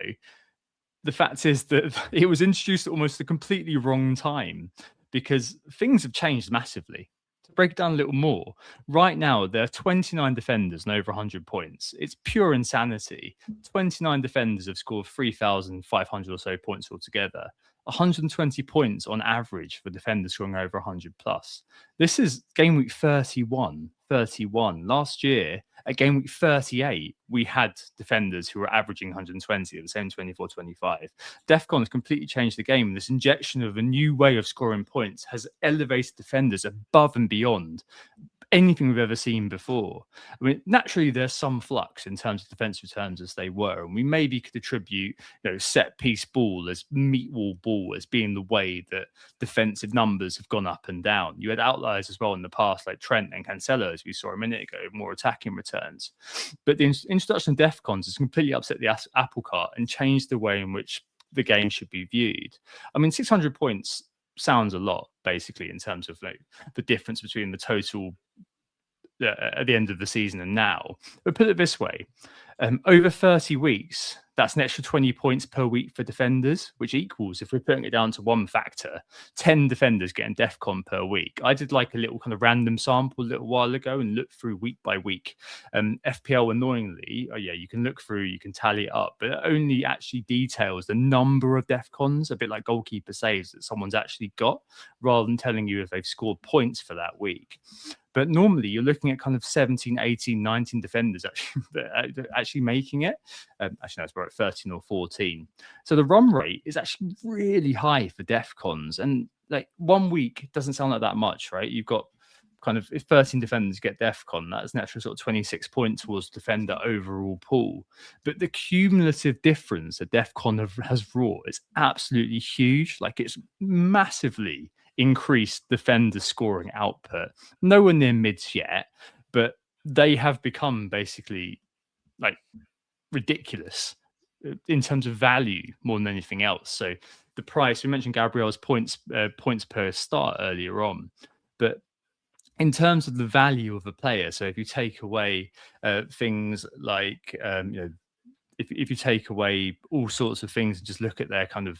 the fact is that it was introduced at almost a completely wrong time, because things have changed massively. To break it down a little more, right now there are 29 defenders and over 100 points. It's pure insanity. 29 defenders have scored 3,500 or so points altogether. 120 points on average for defenders scoring over 100 plus. This is game week 31. Last year, at game week 38, we had defenders who were averaging 120 at the same 24-25. DefCon has completely changed the game. This injection of a new way of scoring points has elevated defenders above and beyond anything we've ever seen before. I mean, naturally, there's some flux in terms of defensive returns as they were, and we maybe could attribute, set piece ball as meat wall ball as being the way that defensive numbers have gone up and down. You had outliers as well in the past, like Trent and Cancelo, as we saw a minute ago, more attacking returns. But the introduction of DefCons has completely upset the apple cart and changed the way in which the game should be viewed. I mean, 600 points sounds a lot, basically, in terms of the difference between the total at the end of the season and now. But put it this way, over 30 weeks, that's an extra 20 points per week for defenders, which equals, if we're putting it down to one factor, 10 defenders getting DefCon per week. I did like a little kind of random sample a little while ago and looked through week by week. FPL, annoyingly, you can look through, you can tally it up, but it only actually details the number of DefCons, a bit like goalkeeper saves that someone's actually got, rather than telling you if they've scored points for that week. But normally you're looking at kind of 17, 18, 19 defenders actually making it. Actually, no, it's about 13 or 14. So the run rate is actually really high for DefCons. And like 1 week doesn't sound like that much, right? You've got kind of, if 13 defenders get DefCon, that's an extra sort of 26 points towards defender overall pool. But the cumulative difference that DefCon has wrought is absolutely huge. Like, it's massively increased defender scoring output. Nowhere near mids yet, but they have become basically like ridiculous in terms of value more than anything else. So the price, we mentioned Gabriel's points per start earlier on, but in terms of the value of a player, so if you take away things like if you take away all sorts of things and just look at their kind of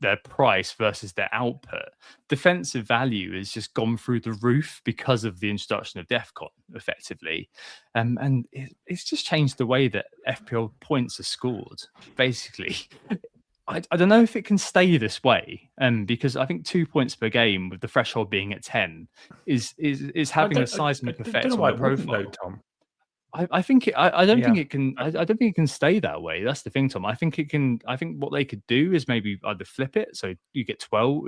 their price versus their output, defensive value has just gone through the roof because of the introduction of DefCon, effectively. And it's just changed the way that FPL points are scored, basically. I don't know if it can stay this way, because I think 2 points per game, with the threshold being at 10, is having a seismic effect on the profile. Tom. I think I don't think it can. I don't think it can stay that way. That's the thing, Tom. I think it can. I think what they could do is maybe either flip it, so you get 12.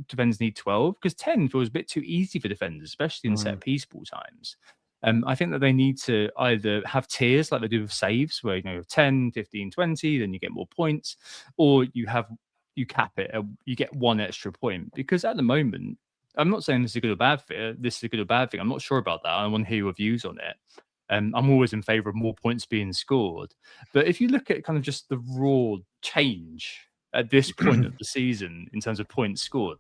Defenders need 12, because 10 feels a bit too easy for defenders, especially in set piece ball times. I think that they need to either have tiers like they do with saves, where 10, 15, 20, then you get more points, or you cap it, you get one extra point. Because at the moment, I'm not saying this is a good or bad thing. This is a good or bad thing. I'm not sure about that. I want to hear your views on it. I'm always in favor of more points being scored. But if you look at kind of just the raw change at this point of the season in terms of points scored,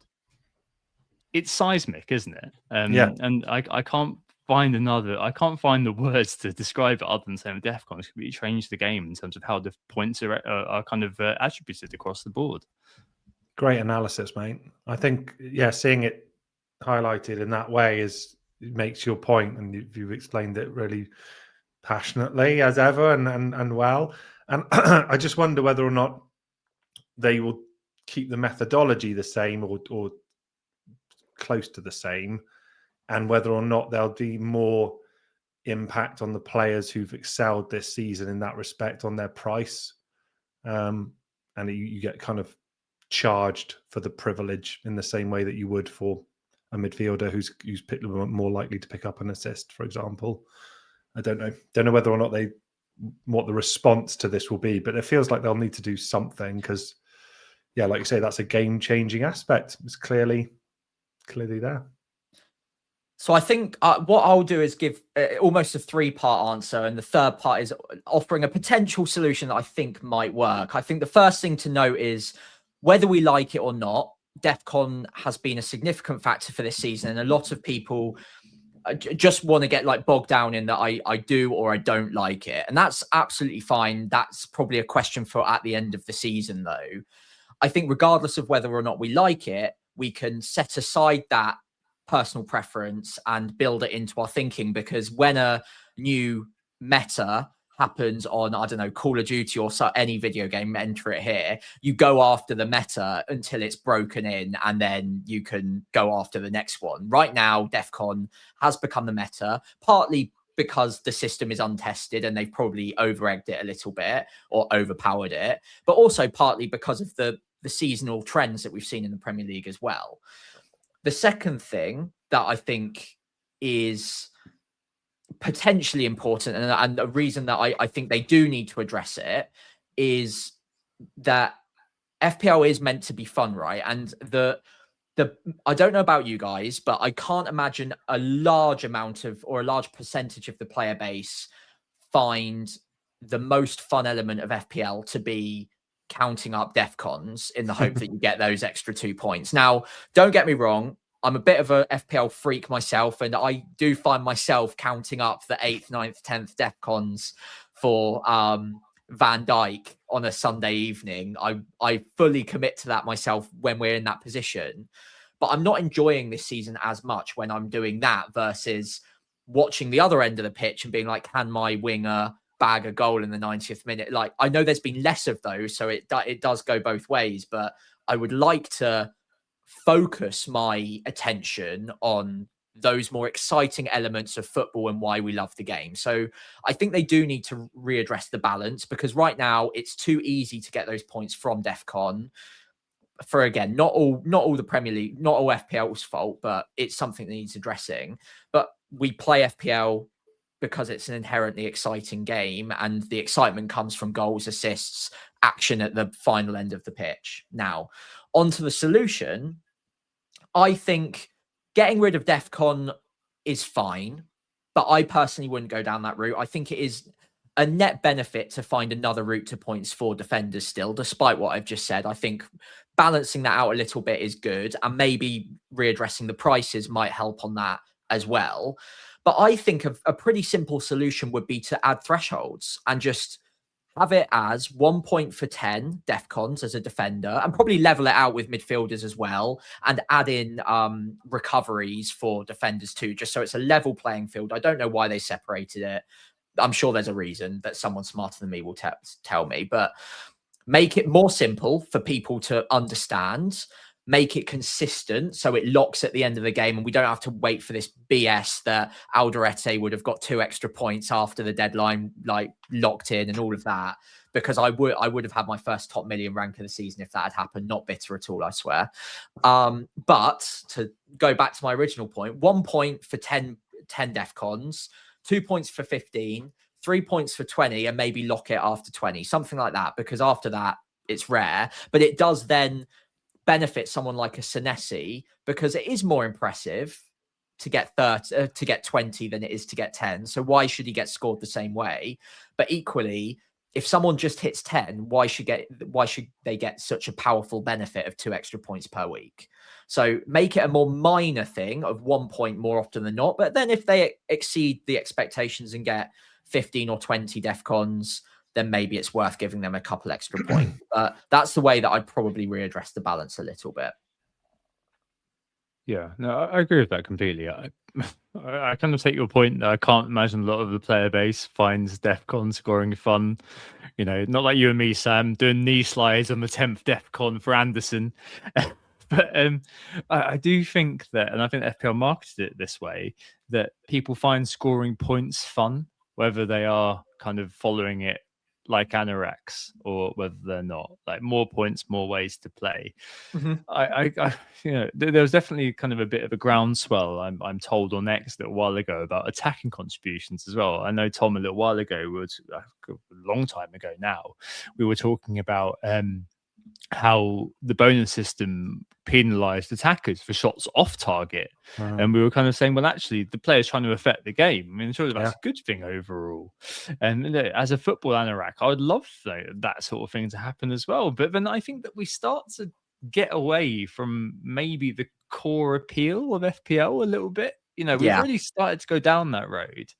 it's seismic, isn't it? And I can't find the words to describe it other than saying DefCon has completely changed the game in terms of how the points are kind of attributed across the board. Great analysis, mate. I think, seeing it highlighted in that way makes your point, and you've explained it really passionately as ever and well. And I just wonder whether or not they will keep the methodology the same or close to the same, and whether or not there'll be more impact on the players who've excelled this season in that respect on their price. And you get kind of charged for the privilege in the same way that you would for a midfielder who's more likely to pick up an assist, for example. I don't know whether or not what the response to this will be, but it feels like they'll need to do something, because like you say, that's a game-changing aspect. It's clearly there. So I think what I'll do is give almost a 3-part answer, and the third part is offering a potential solution that I think might work. I think the first thing to note is whether we like it or not, DefCon has been a significant factor for this season, and a lot of people just want to get like bogged down in that I do or I don't like it, and that's absolutely fine. That's probably a question for at the end of the season, though. I think regardless of whether or not we like it, we can set aside that personal preference and build it into our thinking, because when a new meta happens on, I don't know, Call of Duty or any video game, enter it here, you go after the meta until it's broken in, and then you can go after the next one. Right now, DefCon has become the meta, partly because the system is untested and they've probably over-egged it a little bit or overpowered it, but also partly because of the seasonal trends that we've seen in the Premier League as well. The second thing that I think is potentially important, and a reason that I think they do need to address it, is that FPL is meant to be fun, right? And I don't know about you guys, but I can't imagine a large amount of, or a large percentage of the player base find the most fun element of FPL to be counting up DefCons in the hope that you get those extra 2 points. Now, don't get me wrong, I'm a bit of a FPL freak myself, and I do find myself counting up the 8th, 9th, 10th DefCons for Van Dijk on a Sunday evening. I fully commit to that myself when we're in that position, but I'm not enjoying this season as much when I'm doing that versus watching the other end of the pitch and being like, can my winger bag a goal in the 90th minute? Like, I know there's been less of those, so it does go both ways, but I would like to focus my attention on those more exciting elements of football and why we love the game. So I think they do need to readdress the balance, because right now it's too easy to get those points from DefCon for, again, not all the Premier League, not all FPL's fault, but it's something that needs addressing. But we play FPL because it's an inherently exciting game, and the excitement comes from goals, assists, action at the final end of the pitch. Now, onto the solution. I think getting rid of DefCon is fine, but I personally wouldn't go down that route. I think it is a net benefit to find another route to points for defenders still, despite what I've just said. I think balancing that out a little bit is good, and maybe readdressing the prices might help on that as well. But I think a pretty simple solution would be to add thresholds and just have it as 1 point for 10 DefCons as a defender, and probably level it out with midfielders as well, and add in recoveries for defenders too, just so it's a level playing field. I don't know why they separated it. I'm sure there's a reason that someone smarter than me will tell me, but make it more simple for people to understand. Make it consistent so it locks at the end of the game, and we don't have to wait for this BS that Alderete would have got 2 extra points after the deadline, like locked in and all of that, because I would have had my first top million rank of the season if that had happened. Not bitter at all, I swear. But to go back to my original point, 1 point for 10 DefCons, 2 points for 15, 3 points for 20, and maybe lock it after 20, something like that, because after that it's rare, but it does then benefit someone like a Senesi, because it is more impressive to get 20 than it is to get 10. So why should he get scored the same way? But equally, if someone just hits 10, why should they get such a powerful benefit of 2 extra points per week? So make it a more minor thing of 1 point more often than not. But then if they exceed the expectations and get 15 or 20 DefCons, then maybe it's worth giving them a couple extra points. But that's the way that I'd probably readdress the balance a little bit. Yeah, no, I agree with that completely. I kind of take your point that I can't imagine a lot of the player base finds DefCon scoring fun. You know, not like you and me, Sam, doing knee slides on the 10th DefCon for Anderson. But I do think that, and I think FPL marketed it this way, that people find scoring points fun, whether they are kind of following it like Anorax or whether they're not. Like, more points, more ways to play. Mm-hmm. I you know, there was definitely kind of a bit of a groundswell, I'm told on X a little while ago, about attacking contributions as well. I know, Tom, a little while ago, a long time ago now, we were talking about how the bonus system penalized attackers for shots off target. And we were kind of saying, well, actually, the player's trying to affect the game. I mean, sure, that's a good thing overall. And as a football anorak, I would love that sort of thing to happen as well. But then I think that we start to get away from maybe the core appeal of FPL a little bit. We've really started to go down that road.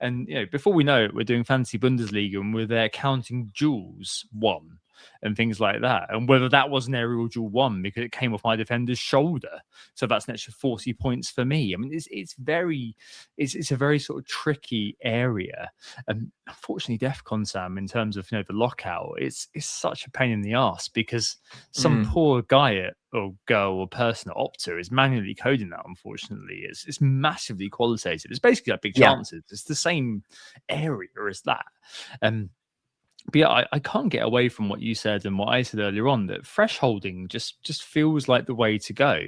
And, before we know it, we're doing Fantasy Bundesliga and we're there counting duels won and things like that. And whether that was an aerial duel won because it came off my defender's shoulder. So that's an extra 40 points for me. I mean, it's a very sort of tricky area. And unfortunately, DefCon, Sam, in terms of, the lockout, it's such a pain in the ass because some poor guy or girl or person at Opta is manually coding that, unfortunately. It's massively qualitative. It's basically like big chances. It's the same area as that. But yeah, I can't get away from what you said and what I said earlier on, that thresholding just feels like the way to go,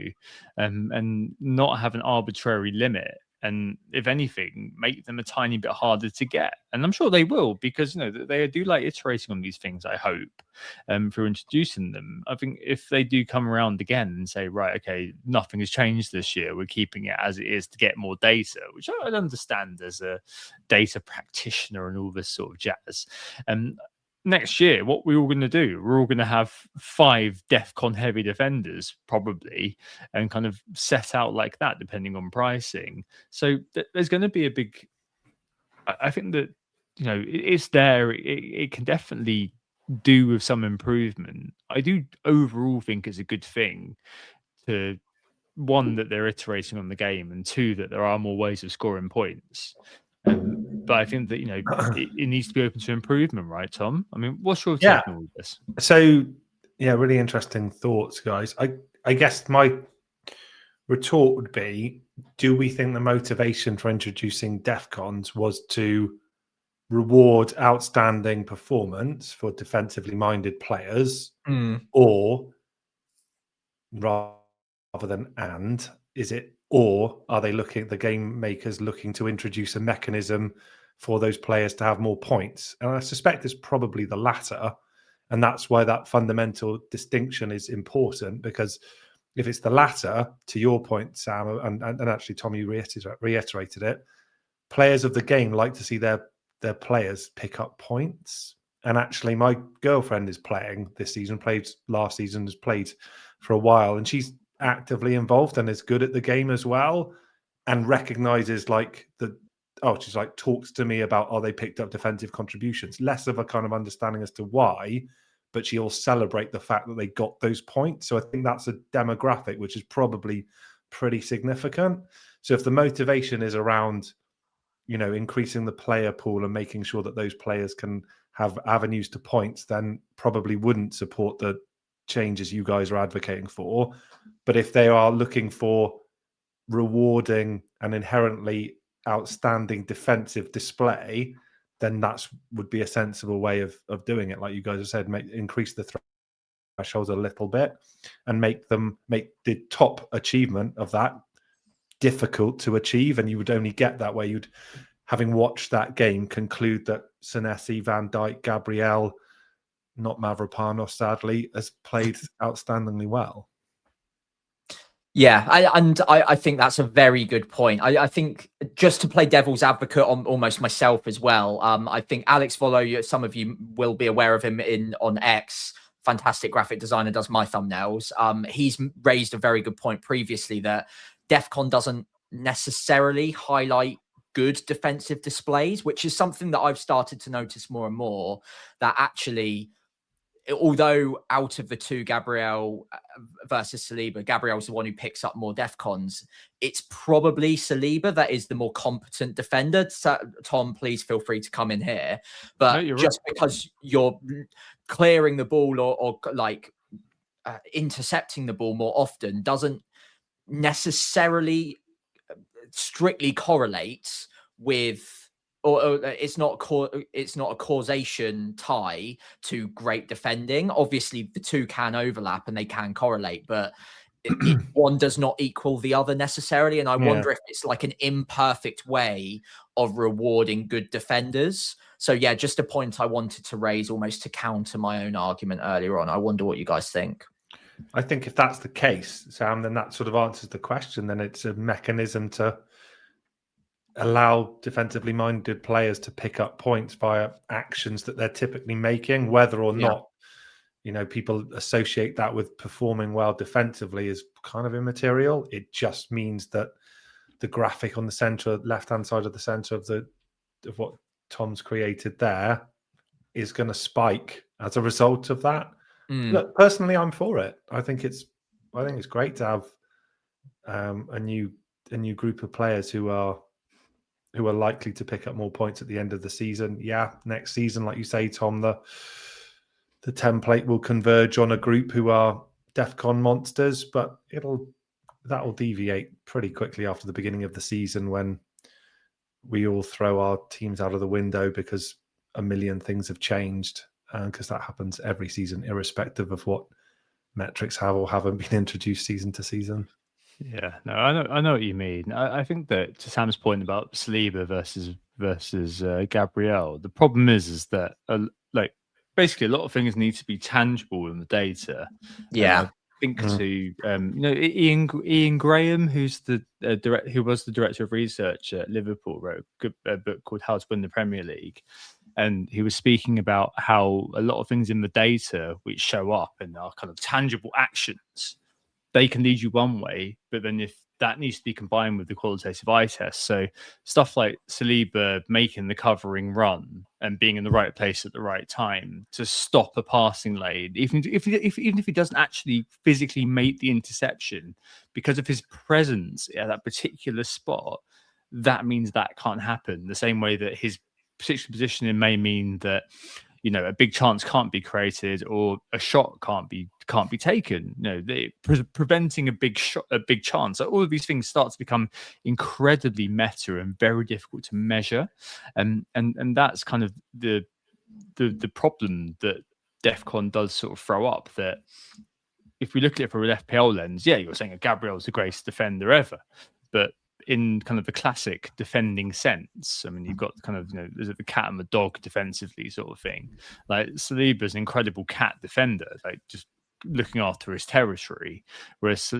and not have an arbitrary limit. And if anything, make them a tiny bit harder to get. And I'm sure they will, because they do like iterating on these things, I hope, through introducing them. I think if they do come around again and say, right, okay, nothing has changed this year, we're keeping it as it is to get more data, which I'd understand as a data practitioner and all this sort of jazz. Next year, what we're all going to do, we're all going to have 5 DefCon heavy defenders probably, and kind of set out like that, depending on pricing. So there's going to be a big, I think that, it's there. It can definitely do with some improvement. I do overall think it's a good thing to, 1, that they're iterating on the game, and 2, that there are more ways of scoring points. But I think that, it needs to be open to improvement, right, Tom? I mean, what's your take on all this? So, really interesting thoughts, guys. I guess my retort would be, do we think the motivation for introducing DefCons was to reward outstanding performance for defensively minded players, or rather than is it, or are they the game makers looking to introduce a mechanism for those players to have more points? And I suspect it's probably the latter. And that's why that fundamental distinction is important, because if it's the latter, to your point, Sam, and actually, Tom, you reiterated it, players of the game like to see their players pick up points. And actually, my girlfriend is playing this season, played last season, has played for a while, and she's actively involved and is good at the game as well, and recognizes she's like, talks to me about, they picked up defensive contributions, less of a kind of understanding as to why, but she'll celebrate the fact that they got those points. So I think that's a demographic which is probably pretty significant. So if the motivation is around, increasing the player pool and making sure that those players can have avenues to points, then probably wouldn't support the changes you guys are advocating for. But if they are looking for rewarding an inherently outstanding defensive display, then that would be a sensible way of doing it. Like you guys have said, increase the thresholds a little bit and make the top achievement of that difficult to achieve. And you would only get that way. You'd, having watched that game, conclude that Senesi, Van Dijk, Gabriel, not Mavropanos, sadly, has played outstandingly well. Yeah, I think that's a very good point. I think, just to play devil's advocate on almost myself as well, I think Alex Volo, some of you will be aware of him on X, fantastic graphic designer, does my thumbnails. He's raised a very good point previously that DefCon doesn't necessarily highlight good defensive displays, which is something that I've started to notice more and more, that actually, although out of the two, Gabriel versus Saliba, Gabriel's the one who picks up more DefCons, it's probably Saliba that is the more competent defender. So, Tom, please feel free to come in here. But no, just right, because you're clearing the ball or intercepting the ball more often doesn't necessarily strictly correlate with, or it's not a causation tie to great defending. Obviously, the two can overlap and they can correlate, but one does not equal the other necessarily. And I wonder if it's like an imperfect way of rewarding good defenders. So yeah, just a point I wanted to raise almost to counter my own argument earlier on. I wonder what you guys think. I think if that's the case, Sam, then that sort of answers the question. Then it's a mechanism to allow defensively minded players to pick up points via actions that they're typically making, whether or not, you know, people associate that with performing well defensively is kind of immaterial. It just means that the graphic on the center, left-hand side of the center of what Tom's created there is going to spike as a result of that. Look, personally, I'm for it. I think it's great to have a new group of players who are likely to pick up more points at the end of the season. Yeah, next season, like you say, Tom, the template will converge on a group who are DefCon monsters, but that will deviate pretty quickly after the beginning of the season when we all throw our teams out of the window because a million things have changed. Because that happens every season, irrespective of what metrics have or haven't been introduced season to season. Yeah, no, I know what you mean. I think that to Sam's point about Saliba versus Gabriel, the problem is that like basically a lot of things need to be tangible in the data. I think to you know, Ian Graham, who's the who was the director of research at Liverpool, wrote a book called How to Win the Premier League. And he was speaking about how a lot of things in the data which show up and are kind of tangible actions, they can lead you one way, but then if that needs to be combined with the qualitative eye test. So stuff like Saliba making the covering run and being in the right place at the right time to stop a passing lane, even if he doesn't actually physically make the interception, because of his presence at that particular spot, that means that can't happen. The same way that his particular positioning may mean that, you know, a big chance can't be created or a shot can't be taken. You know, preventing a big chance. So all of these things start to become incredibly meta and very difficult to measure, and that's kind of the problem that DefCon does sort of throw up. That if we look at it from an FPL lens, yeah, you're saying Gabriel's the greatest defender ever, but in kind of the classic defending sense, I mean, you've got kind of, you know, there's the cat and the dog defensively sort of thing. Like Saliba's an incredible cat defender, like just looking after his territory, whereas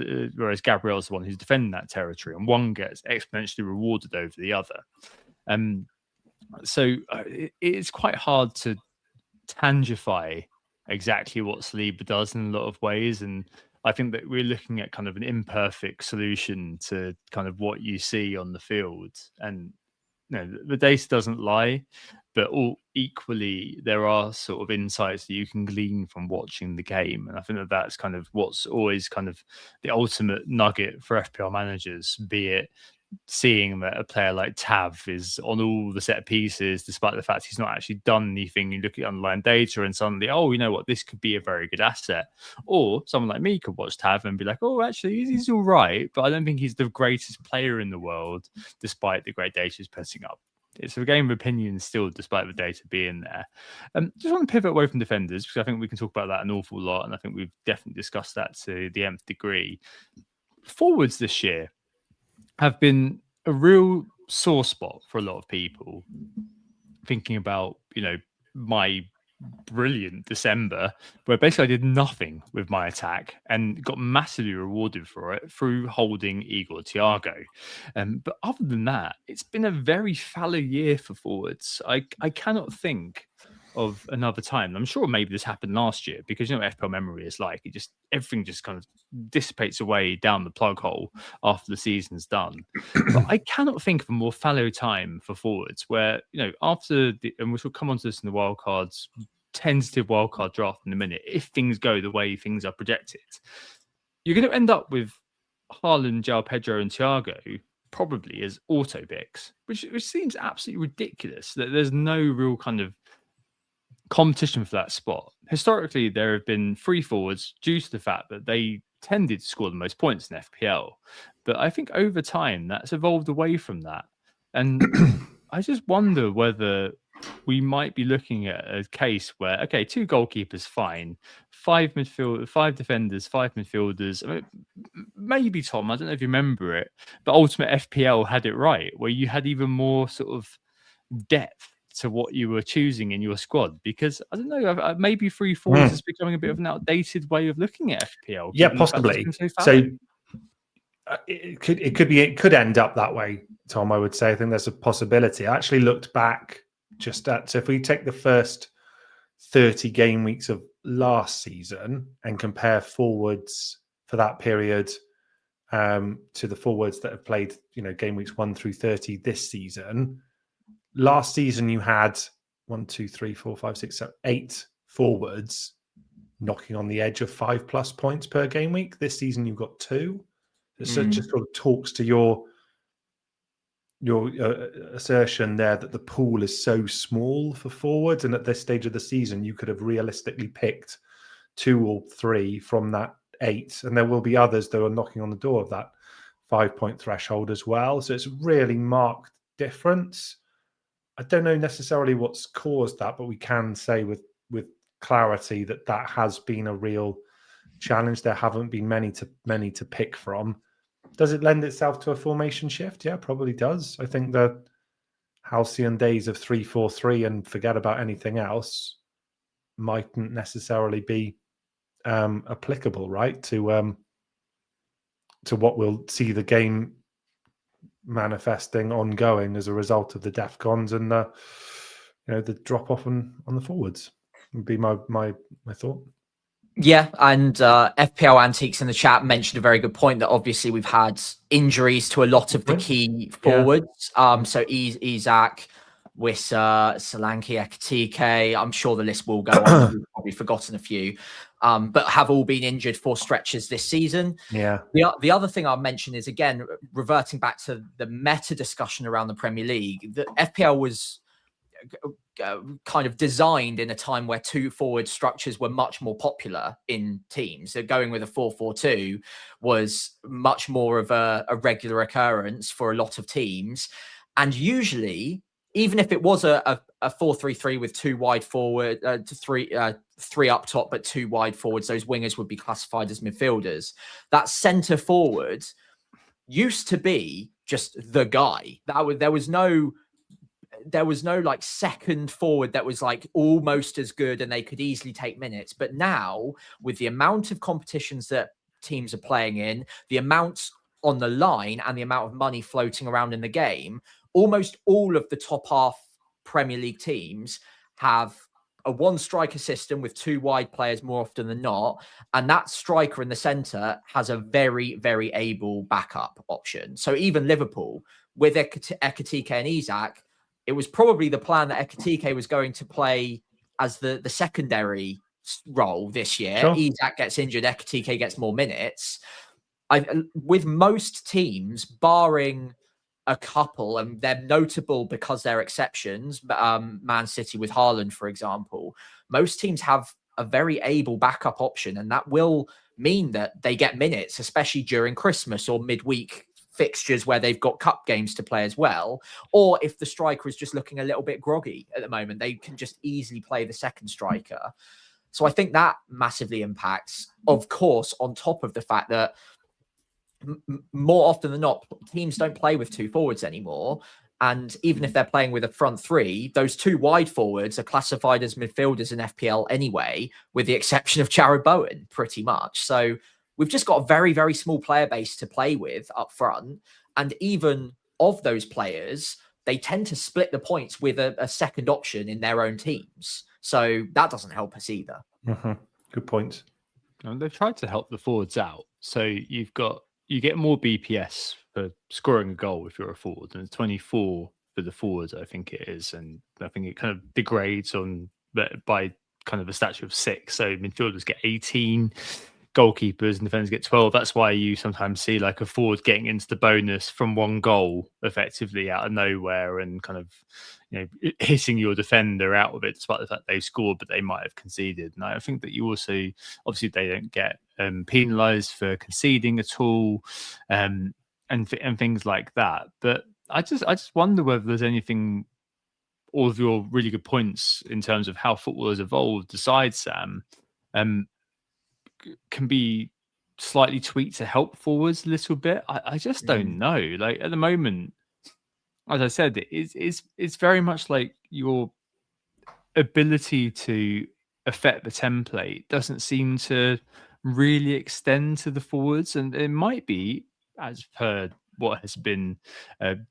Gabriel's the one who's defending that territory, and one gets exponentially rewarded over the other. So it's quite hard to tangify exactly what Saliba does in a lot of ways, and I think that we're looking at kind of an imperfect solution to kind of what you see on the field. And you know, the data doesn't lie, but all equally there are sort of insights that you can glean from watching the game. And I think that that's kind of what's always kind of the ultimate nugget for FPL managers, be it seeing that a player like Tav is on all the set pieces, despite the fact he's not actually done anything. You look at underlying data and suddenly, oh, you know what, this could be a very good asset. Or someone like me could watch Tav and be like, oh, actually, he's all right, but I don't think he's the greatest player in the world, despite the great data he's putting up. It's a game of opinion still, despite the data being there. Just want to pivot away from defenders, because I think we can talk about that an awful lot, and I think we've definitely discussed that to the nth degree. Forwards this year have been a real sore spot for a lot of people. Thinking about, you know, my brilliant December, where basically I did nothing with my attack and got massively rewarded for it through holding Igor Thiago. But other than that, it's been a very fallow year for forwards. I cannot think of another time. I'm sure maybe this happened last year, because you know what FPL memory is like. Everything just kind of dissipates away down the plug hole after the season's done. But I cannot think of a more fallow time for forwards where, you know, and we'll come on to this in the wildcards, tentative wildcard draft in a minute, if things go the way things are projected, you're going to end up with Haaland, João Pedro and Thiago probably as auto picks, which seems absolutely ridiculous that there's no real kind of competition for that spot. Historically, there have been free forwards due to the fact that they tended to score the most points in FPL. But I think over time that's evolved away from that. And I just wonder whether we might be looking at a case where, okay, 2 goalkeepers, fine, 5 defenders, 5 midfielders. I mean, maybe Tom, I don't know if you remember it, but Ultimate FPL had it right, where you had even more sort of depth to what you were choosing in your squad. Because I don't know, maybe 3 forwards is becoming a bit of an outdated way of looking at FPL. Yeah, possibly. So it could end up that way, Tom. I would say. I think there's a possibility. I actually looked back just at, so if we take the first 30 game weeks of last season and compare forwards for that period to the forwards that have played, game weeks 1 through 30 this season. Last season you had 1, 2, 3, 4, 5, 6, 7, 8 forwards knocking on the edge of 5+ points per game week. This season you've got 2. So it just sort of talks to your assertion there that the pool is so small for forwards, and at this stage of the season you could have realistically picked 2 or 3 from that 8, and there will be others that are knocking on the door of that 5-point threshold as well. So it's really marked difference. I don't know necessarily what's caused that, but we can say with clarity that has been a real challenge. There haven't been many to pick from. Does it lend itself to a formation shift? Yeah, probably does. I think the halcyon days of 3-4-3 and forget about anything else mightn't necessarily be applicable, right, to what we'll see the game manifesting ongoing as a result of the DefCons and the drop off on the forwards would be my thought. Yeah, and FPL Antiques in the chat mentioned a very good point that obviously we've had injuries to a lot of the key forwards. So Isaac, Wissa, Solanke, Ekatike, I'm sure the list will go on. We've probably forgotten a few, but have all been injured for stretches this season. Yeah. The other thing I'll mention is, again, reverting back to the meta discussion around the Premier League, the FPL was kind of designed in a time where 2 forward structures were much more popular in teams. So going with a 4-4-2 was much more of a regular occurrence for a lot of teams. And usually, even if it was a 4-3-3 with 2 wide forward, 3 up top, but 2 wide forwards, those wingers would be classified as midfielders. That centre forward used to be just the guy. There was no like second forward that was like almost as good and they could easily take minutes. But now, with the amount of competitions that teams are playing in, the amounts on the line and the amount of money floating around in the game, almost all of the top half Premier League teams have a 1 striker system with 2 wide players more often than not. And that striker in the centre has a very, very able backup option. So even Liverpool, with Ekatike and Isak, it was probably the plan that Ekatike was going to play as the secondary role this year. Sure. Isak gets injured, Ekatike gets more minutes. With most teams, barring a couple, and they're notable because they're exceptions, Man City with Haaland, for example, most teams have a very able backup option, and that will mean that they get minutes, especially during Christmas or midweek fixtures where they've got cup games to play as well. Or if the striker is just looking a little bit groggy at the moment, they can just easily play the second striker. So I think that massively impacts, of course, on top of the fact that more often than not, teams don't play with 2 forwards anymore. And even if they're playing with a front 3, those 2 wide forwards are classified as midfielders in FPL anyway, with the exception of Jared Bowen, pretty much. So we've just got a very, very small player base to play with up front. And even of those players, they tend to split the points with a second option in their own teams. So that doesn't help us either. Mm-hmm. Good point. And they've tried to help the forwards out. So you get more BPS for scoring a goal if you're a forward, and it's 24 for the forwards, I think it is. And I think it kind of degrades by kind of a stature of 6. So midfielders get 18. Goalkeepers and defenders get 12. That's why you sometimes see like a forward getting into the bonus from 1 goal effectively out of nowhere and kind of, hitting your defender out of it, despite the fact they scored, but they might have conceded. And I think that you also, obviously they don't get penalised for conceding at all, and things like that. But I just wonder whether there's anything, all of your really good points in terms of how football has evolved aside, Sam, can be slightly tweaked to help forwards a little bit. I just don't know. Like at the moment, as I said, it's very much like your ability to affect the template doesn't seem to really extend to the forwards, and it might be, as per what has been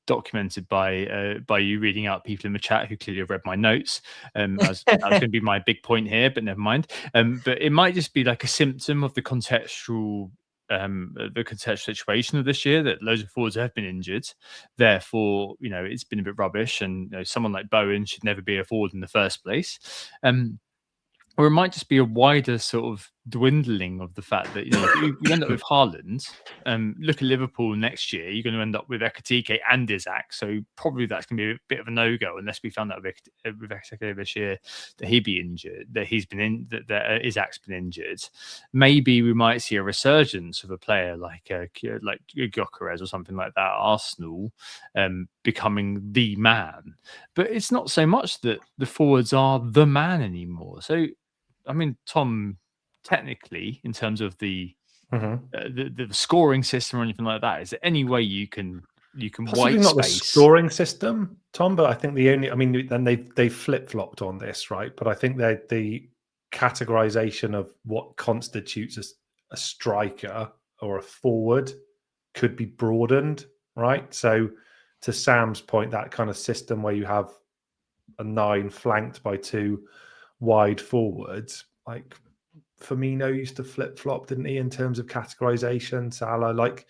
documented by you reading out people in the chat who clearly have read my notes. That was going to be my big point here, but never mind. But it might just be like a symptom of the contextual situation of this year, that loads of forwards have been injured. Therefore, it's been a bit rubbish, and someone like Bowen should never be a forward in the first place. Or it might just be a wider sort of dwindling of the fact that you end up with Haaland. Look at Liverpool next year. You're going to end up with Ekitike and Isak. So probably that's going to be a bit of a no-go unless we found out with Ekitike this year that he'd be injured, that Isak's been injured. Maybe we might see a resurgence of a player like Gyökeres or something like that at Arsenal, becoming the man. But it's not so much that the forwards are the man anymore. So, I mean, Tom, technically, in terms of the scoring system or anything like that, is there any way you can possibly not space? The scoring system, Tom, but I think then they flip-flopped on this, right? But I think that the categorization of what constitutes a striker or a forward could be broadened, right? So to Sam's point, that kind of system where you have a 9 flanked by 2 wide forwards, like Firmino used to flip-flop, didn't he, in terms of categorization? Salah, like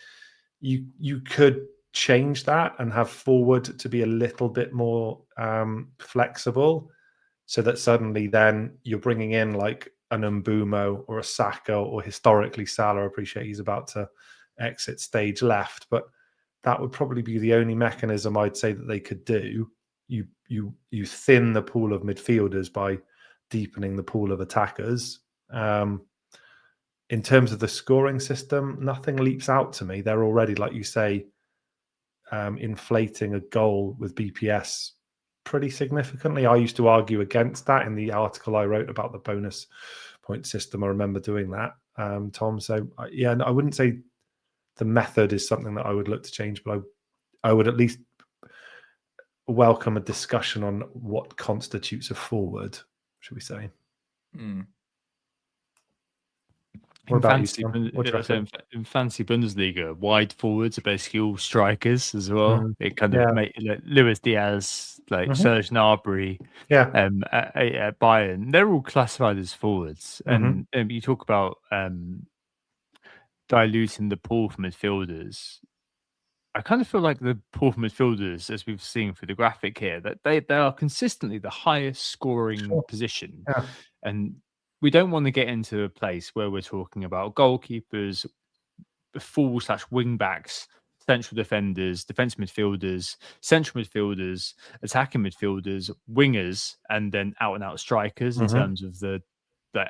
you could change that and have forward to be a little bit more flexible, so that suddenly then you're bringing in like an Mbumo or a Saka, or historically Salah. I appreciate he's about to exit stage left, but that would probably be the only mechanism I'd say that they could do. You thin the pool of midfielders by deepening the pool of attackers. In terms of the scoring system, nothing leaps out to me. They're already, like you say, inflating a goal with BPS pretty significantly. I used to argue against that in the article I wrote about the bonus point system. I remember doing that, Tom. So, I wouldn't say the method is something that I would look to change, but I would at least welcome a discussion on what constitutes a forward, should we say. What about you, Tom? In fancy Bundesliga, wide forwards are basically all strikers as well. It kind of make Luis Diaz, like Serge Gnabry, at Bayern. They're all classified as forwards, and you talk about diluting the pool for midfielders. I kind of feel like the pool for midfielders, as we've seen through the graphic here, that they are consistently the highest scoring position, and we don't want to get into a place where we're talking about goalkeepers, full/wing backs, central defenders, defensive midfielders, central midfielders, attacking midfielders, wingers, and then out and out strikers in terms of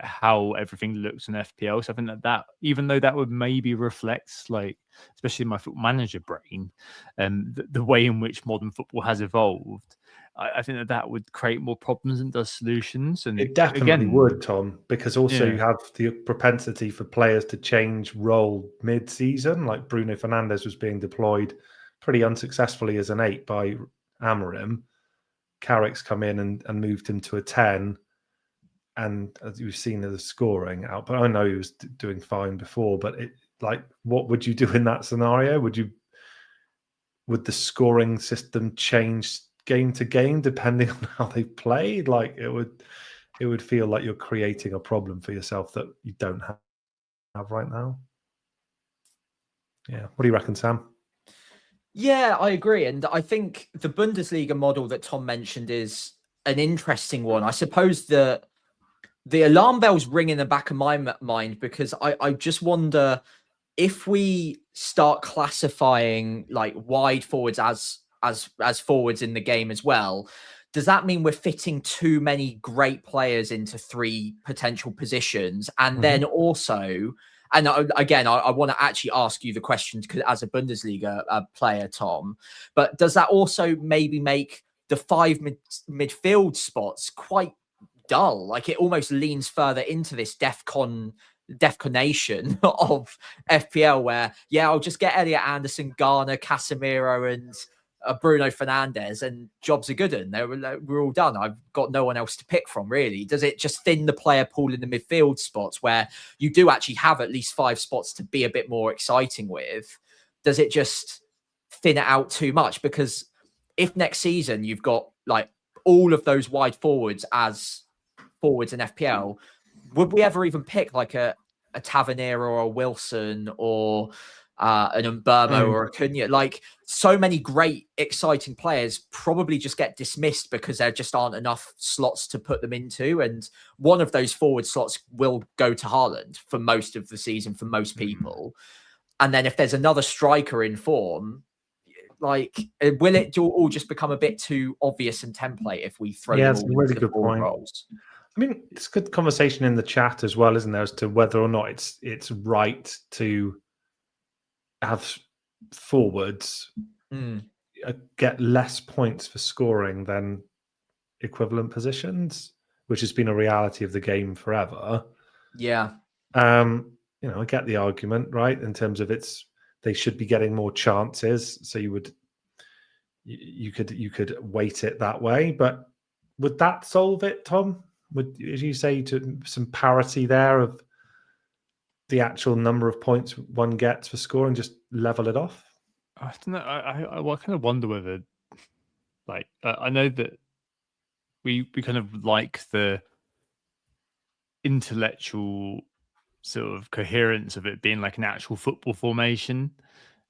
how everything looks in FPL. So I think that even though that would maybe reflect, like, especially in my Football Manager brain, the way in which modern football has evolved, I think that would create more problems than does solutions. And it definitely would, Tom, because also you have the propensity for players to change role mid-season. Like Bruno Fernandes was being deployed pretty unsuccessfully as an 8 by Amorim. Carrick's come in and moved him to a 10. And as you've seen the scoring out, but I know he was doing fine before. But what would you do in that scenario? Would the scoring system change game to game depending on how they played? Like it would feel like you're creating a problem for yourself that you don't have right now. Yeah, what do you reckon, Sam? Yeah, I agree, and I think the Bundesliga model that Tom mentioned is an interesting one. I suppose the alarm bells ring in the back of my mind, because I just wonder if we start classifying like wide forwards as forwards in the game as well, does that mean we're fitting too many great players into 3 potential positions? And then also, and again, I want to actually ask you the question as a Bundesliga player, Tom, but does that also maybe make the 5 midfield spots quite dull? Like it almost leans further into this DefCon defconation of FPL, where I'll just get Elliot Anderson, Garner, Casemiro, and Bruno Fernandes, and jobs are good, and we're all done. I've got no one else to pick from, really. Does it just thin the player pool in the midfield spots where you do actually have at least 5 spots to be a bit more exciting with? Does it just thin it out too much? Because if next season you've got like all of those wide forwards as forwards in FPL, would we ever even pick like a Tavernier or a Wilson or an Umbermo or a Cunha? Like, so many great, exciting players probably just get dismissed because there just aren't enough slots to put them into. And one of those forward slots will go to Haaland for most of the season for most people. And then if there's another striker in form, like, will it all just become a bit too obvious and template if we throw them all that's a really into good point. roles? I mean, it's good conversation in the chat as well, isn't there, as to whether or not it's right to have forwards get less points for scoring than equivalent positions, which has been a reality of the game forever. Yeah. I get the argument, right, in terms of they should be getting more chances, so you could weight it that way. But would that solve it, Tom? Would you say to some parity there of the actual number of points one gets for scoring, just level it off? I don't know. I kind of wonder whether, like, I know that we kind of like the intellectual sort of coherence of it being like an actual football formation.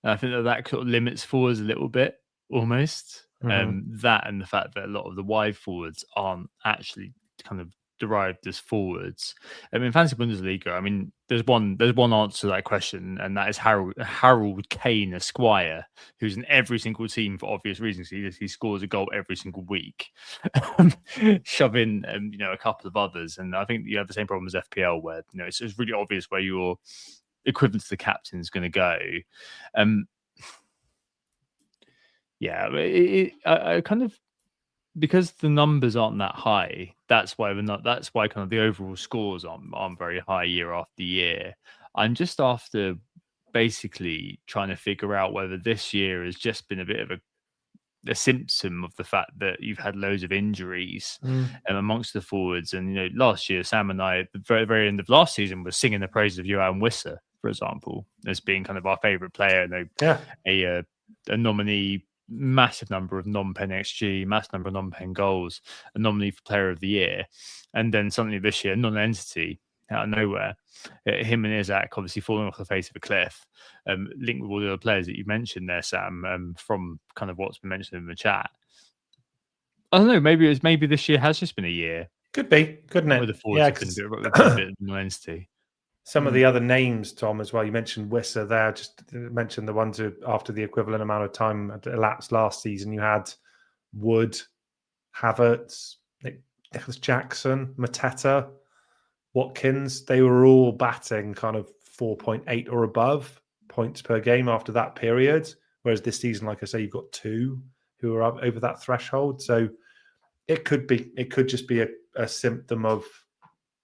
And I think that sort of limits forwards a little bit, almost. That and the fact that a lot of the wide forwards aren't actually kind of derived as forwards. I mean, fantasy Bundesliga, I mean, there's one answer to that question, and that is Harold Kane Esquire, who's in every single team for obvious reasons. He scores a goal every single week. Shove in a couple of others, and I think you have the same problem as FPL, where it's really obvious where your equivalent to the captain is going to go. I kind of, because the numbers aren't that high, that's why kind of the overall scores aren't very high year after year. I'm just after basically trying to figure out whether this year has just been a bit of a symptom of the fact that you've had loads of injuries amongst the forwards. And last year, Sam and I, at the very, very end of last season, were singing the praises of Johan Wissa, for example, as being kind of our favourite player and a nominee. Massive number of non-pen XG, massive number of non-pen goals, a nominee for Player of the Year, and then suddenly this year, non-entity out of nowhere. Him and Isaac obviously falling off the face of a cliff, linked with all the other players that you mentioned there, Sam, from kind of what's been mentioned in the chat. I don't know. Maybe this year has just been a year. Could be, couldn't it? With the forwards, a bit of non-entity. Some of the other names, Tom, as well. You mentioned Wissa there. Just mentioned the ones who, after the equivalent amount of time had elapsed last season, you had Wood, Havertz, Nicholas Jackson, Mateta, Watkins. They were all batting kind of 4.8 or above points per game after that period. Whereas this season, like I say, you've got 2 who are up over that threshold. So it could just be a symptom of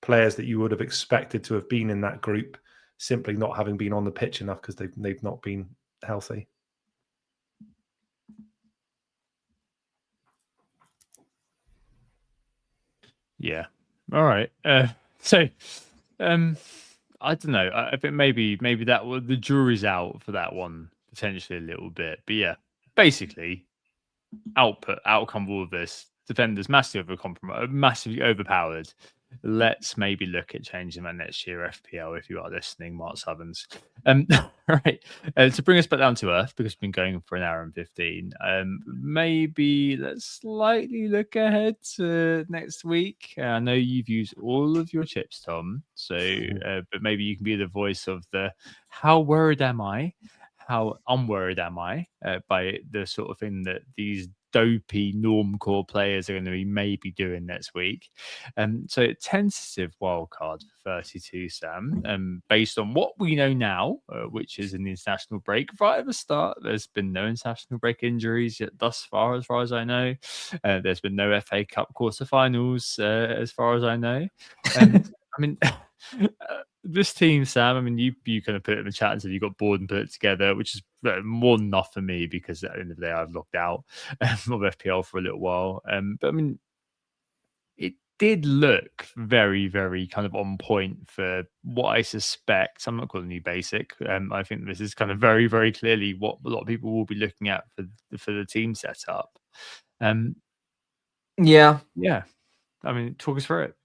players that you would have expected to have been in that group simply not having been on the pitch enough because they've not been healthy. Yeah. All right. So I don't know. I think maybe that the jury's out for that one potentially a little bit. But yeah, basically, outcome of all of this: defenders massively overpowered. Let's maybe look at changing that next year FPL if you are listening, Mark Southerns. Right. To bring us back down to earth, because we've been going for an hour and 15, maybe let's slightly look ahead to next week. I know you've used all of your chips, Tom, so but maybe you can be the voice of the how worried am I? How unworried am I by the sort of thing that these dopey normcore players are going to be maybe doing next week. So tentative wildcard for 32, Sam, based on what we know now, which is an international break. Right at the start, there's been no international break injuries yet thus far, as far as I know. There's been no FA Cup quarterfinals, as far as I know. I mean, This team, Sam, I mean, you kind of put it in the chat and said you got bored and put it together, which is more than enough for me because at the end of the day, I've locked out of FPL for a little while. But I mean, it did look very, very kind of on point for what I suspect. I'm not calling you basic. I think this is kind of very, very clearly what a lot of people will be looking at for the team setup. Yeah. I mean, talk us through it.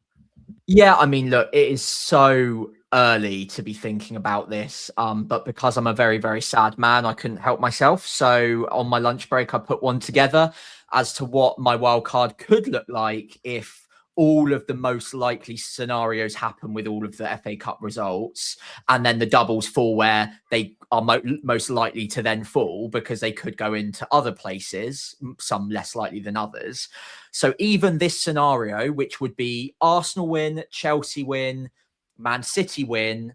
Yeah, I mean, look, it is so early to be thinking about this, but because I'm a very, very sad man, I couldn't help myself. So on my lunch break, I put one together as to what my wild card could look like if all of the most likely scenarios happen with all of the FA Cup results, and then the doubles fall where they are most likely to then fall because they could go into other places, some less likely than others. So even this scenario, which would be Arsenal win, Chelsea win, Man City win,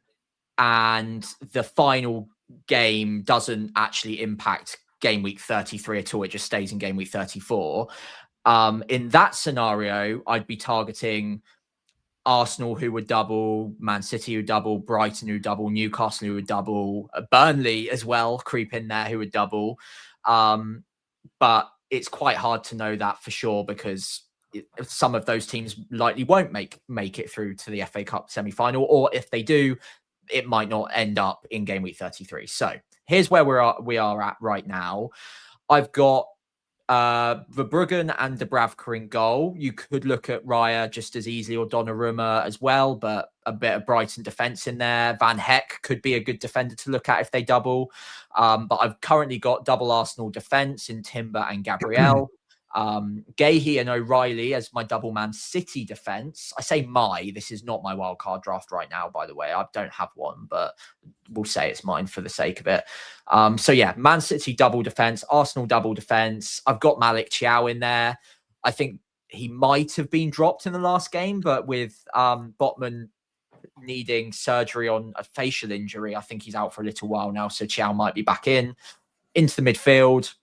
and the final game doesn't actually impact game week 33 at all. It just stays in game week 34. In that scenario, I'd be targeting Arsenal, who would double, Man City, who double, Brighton, who double, Newcastle, who would double, Burnley as well, creep in there, who would double. But it's quite hard to know that for sure because some of those teams likely won't make it through to the FA Cup semi-final, or if they do, it might not end up in game week 33. So here's where we are at right now. I've got Verbruggen and Dubravka in goal. You could look at Raya just as easily, or Donnarumma as well, but a bit of Brighton defence in there. Van Heck could be a good defender to look at if they double. But I've currently got double Arsenal defence in Timber and Gabriel. Gahey and O'Reilly as my double Man City defence. I say this is not my wildcard draft right now, by the way. I don't have one, but we'll say it's mine for the sake of it. So yeah, Man City double defence, Arsenal double defence. I've got Malik Thiaw in there. I think he might have been dropped in the last game, but with Botman needing surgery on a facial injury, I think he's out for a little while now, so Thiaw might be back into the midfield.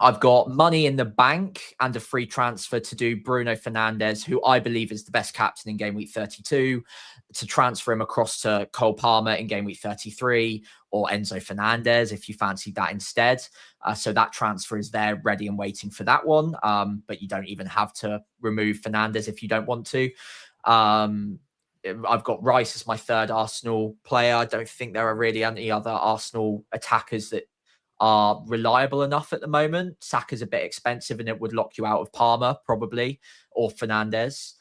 I've got money in the bank and a free transfer to do Bruno Fernandes, who I believe is the best captain in game week 32, to transfer him across to Cole Palmer in game week 33, or Enzo Fernandez if you fancied that instead. So that transfer is there ready and waiting for that one. But you don't even have to remove Fernandez if you don't want to. I've got Rice as my third Arsenal player. I don't think there are really any other Arsenal attackers that are reliable enough at the moment. Saka's a bit expensive and it would lock you out of Palmer probably, or Fernandez.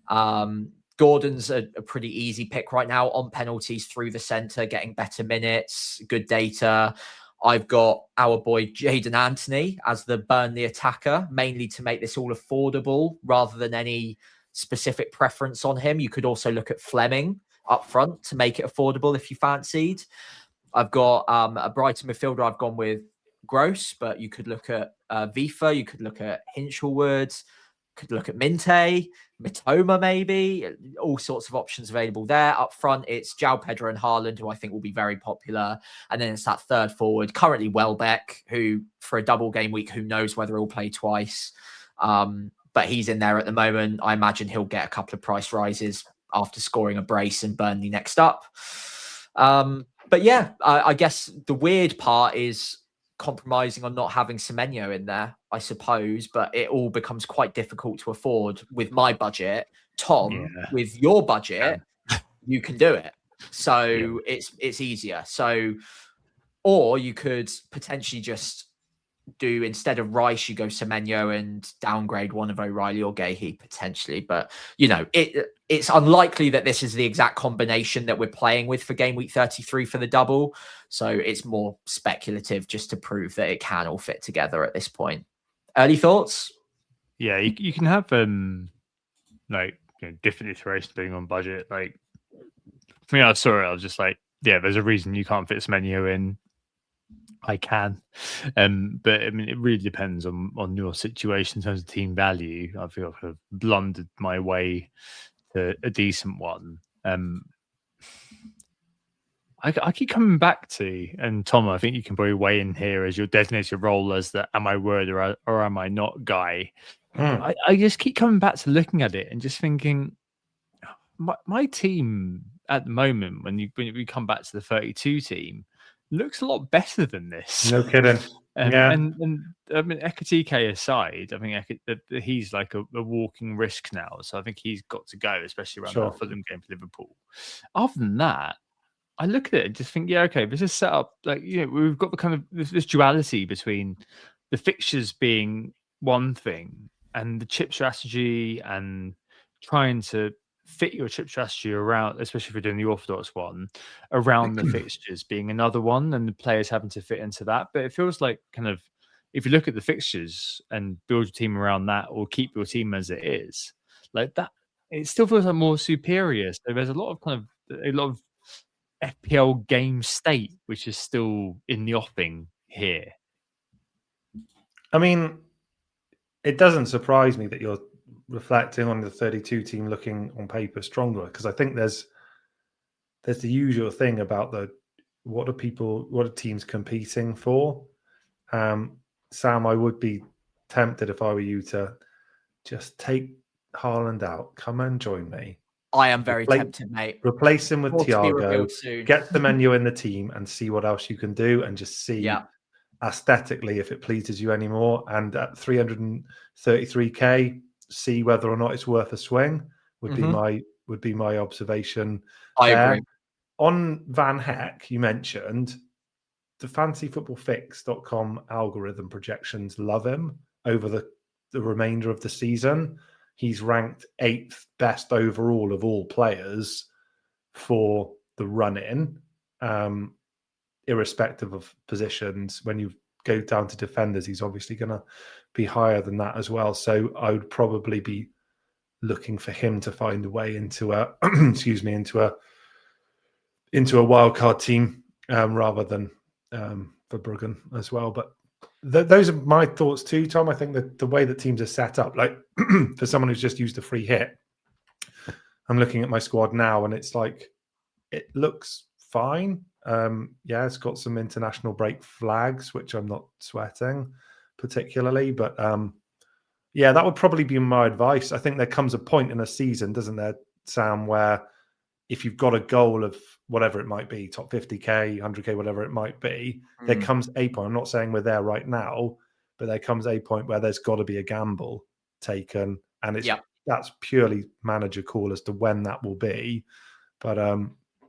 Gordon's a pretty easy pick right now on penalties through the centre, getting better minutes, good data. I've got our boy Jadon Anthony as the Burnley attacker, mainly to make this all affordable rather than any specific preference on him. You could also look at Fleming up front to make it affordable if you fancied. I've got a Brighton midfielder. I've gone with Gross, but you could look at Vifa. You could look at Hinchelwood. Could look at Minte, Mitoma maybe. All sorts of options available there. Up front, it's João Pedro and Haaland, who I think will be very popular. And then it's that third forward, currently Welbeck, who for a double game week, who knows whether he'll play twice. But he's in there at the moment. I imagine he'll get a couple of price rises after scoring a brace and Burnley next up. But yeah, I guess the weird part is compromising on not having Semenyo in there, I suppose, but it all becomes quite difficult to afford with my budget. Tom, with your budget, you can do it. So it's easier. So, or you could potentially just do, instead of Rice, you go Semenyo and downgrade one of O'Reilly or Gahey potentially. But, you know, it's unlikely that this is the exact combination that we're playing with for game week 33 for the double. So it's more speculative just to prove that it can all fit together at this point. Early thoughts? Yeah, you can have like, you know, different iterations being on budget. Like, for me, I saw it, I was just like, yeah, there's a reason you can't fit Semenyo in. I can, but I mean, it really depends on your situation in terms of team value. I feel I've blundered my way to a decent one. I keep coming back to, and Tom, I think you can probably weigh in here as your designated role as the am I word or am I not guy. I just keep coming back to looking at it and just thinking, my team at the moment, when we come back to the 32 team, looks a lot better than this. No kidding. Yeah. And I mean, Ekatike aside, I think he's like a walking risk now. So I think he's got to go, especially around the Fulham game for Liverpool. Other than that, I look at it and just think, yeah, okay, this is set up like, we've got the kind of this duality between the fixtures being one thing and the chip strategy and trying to fit your chip strategy around, especially if you're doing the orthodox one, around the fixtures being another one, and the players having to fit into that. But it feels like kind of, if you look at the fixtures and build your team around that, or keep your team as it is, like that, it still feels like more superior. So there's a lot of FPL game state which is still in the offing here. I mean, it doesn't surprise me that you're reflecting on the 32 team looking on paper stronger, because I think there's the usual thing about what are teams competing for. Sam, I would be tempted, if I were you, to just take Haaland out. Come and join me. I am very tempted, mate. Replace him with Thiago. Get the menu in the team and see what else you can do, and just see aesthetically if it pleases you anymore. And at 333k, see whether or not it's worth a swing. Would be my observation. I agree. On Van Heck, you mentioned the fantasyfootballfix.com algorithm projections love him over the remainder of the season. He's ranked 8th best overall of all players for the run-in, irrespective of positions. When you go down to defenders, he's obviously going to be higher than that as well. So I would probably be looking for him to find a way into a into a wildcard team rather than for Bruggen as well. But those are my thoughts too, Tom. I think that the way that teams are set up, like for someone who's just used a free hit, I'm looking at my squad now and it's like, it looks fine. It's got some international break flags, which I'm not sweating particularly, but that would probably be my advice. I think there comes a point in a season, doesn't there, Sam, where if you've got a goal of whatever it might be, top 50k, 100k, whatever it might be, there comes a point. I'm not saying we're there right now, but there comes a point where there's got to be a gamble taken, and that's purely manager call as to when that will be. But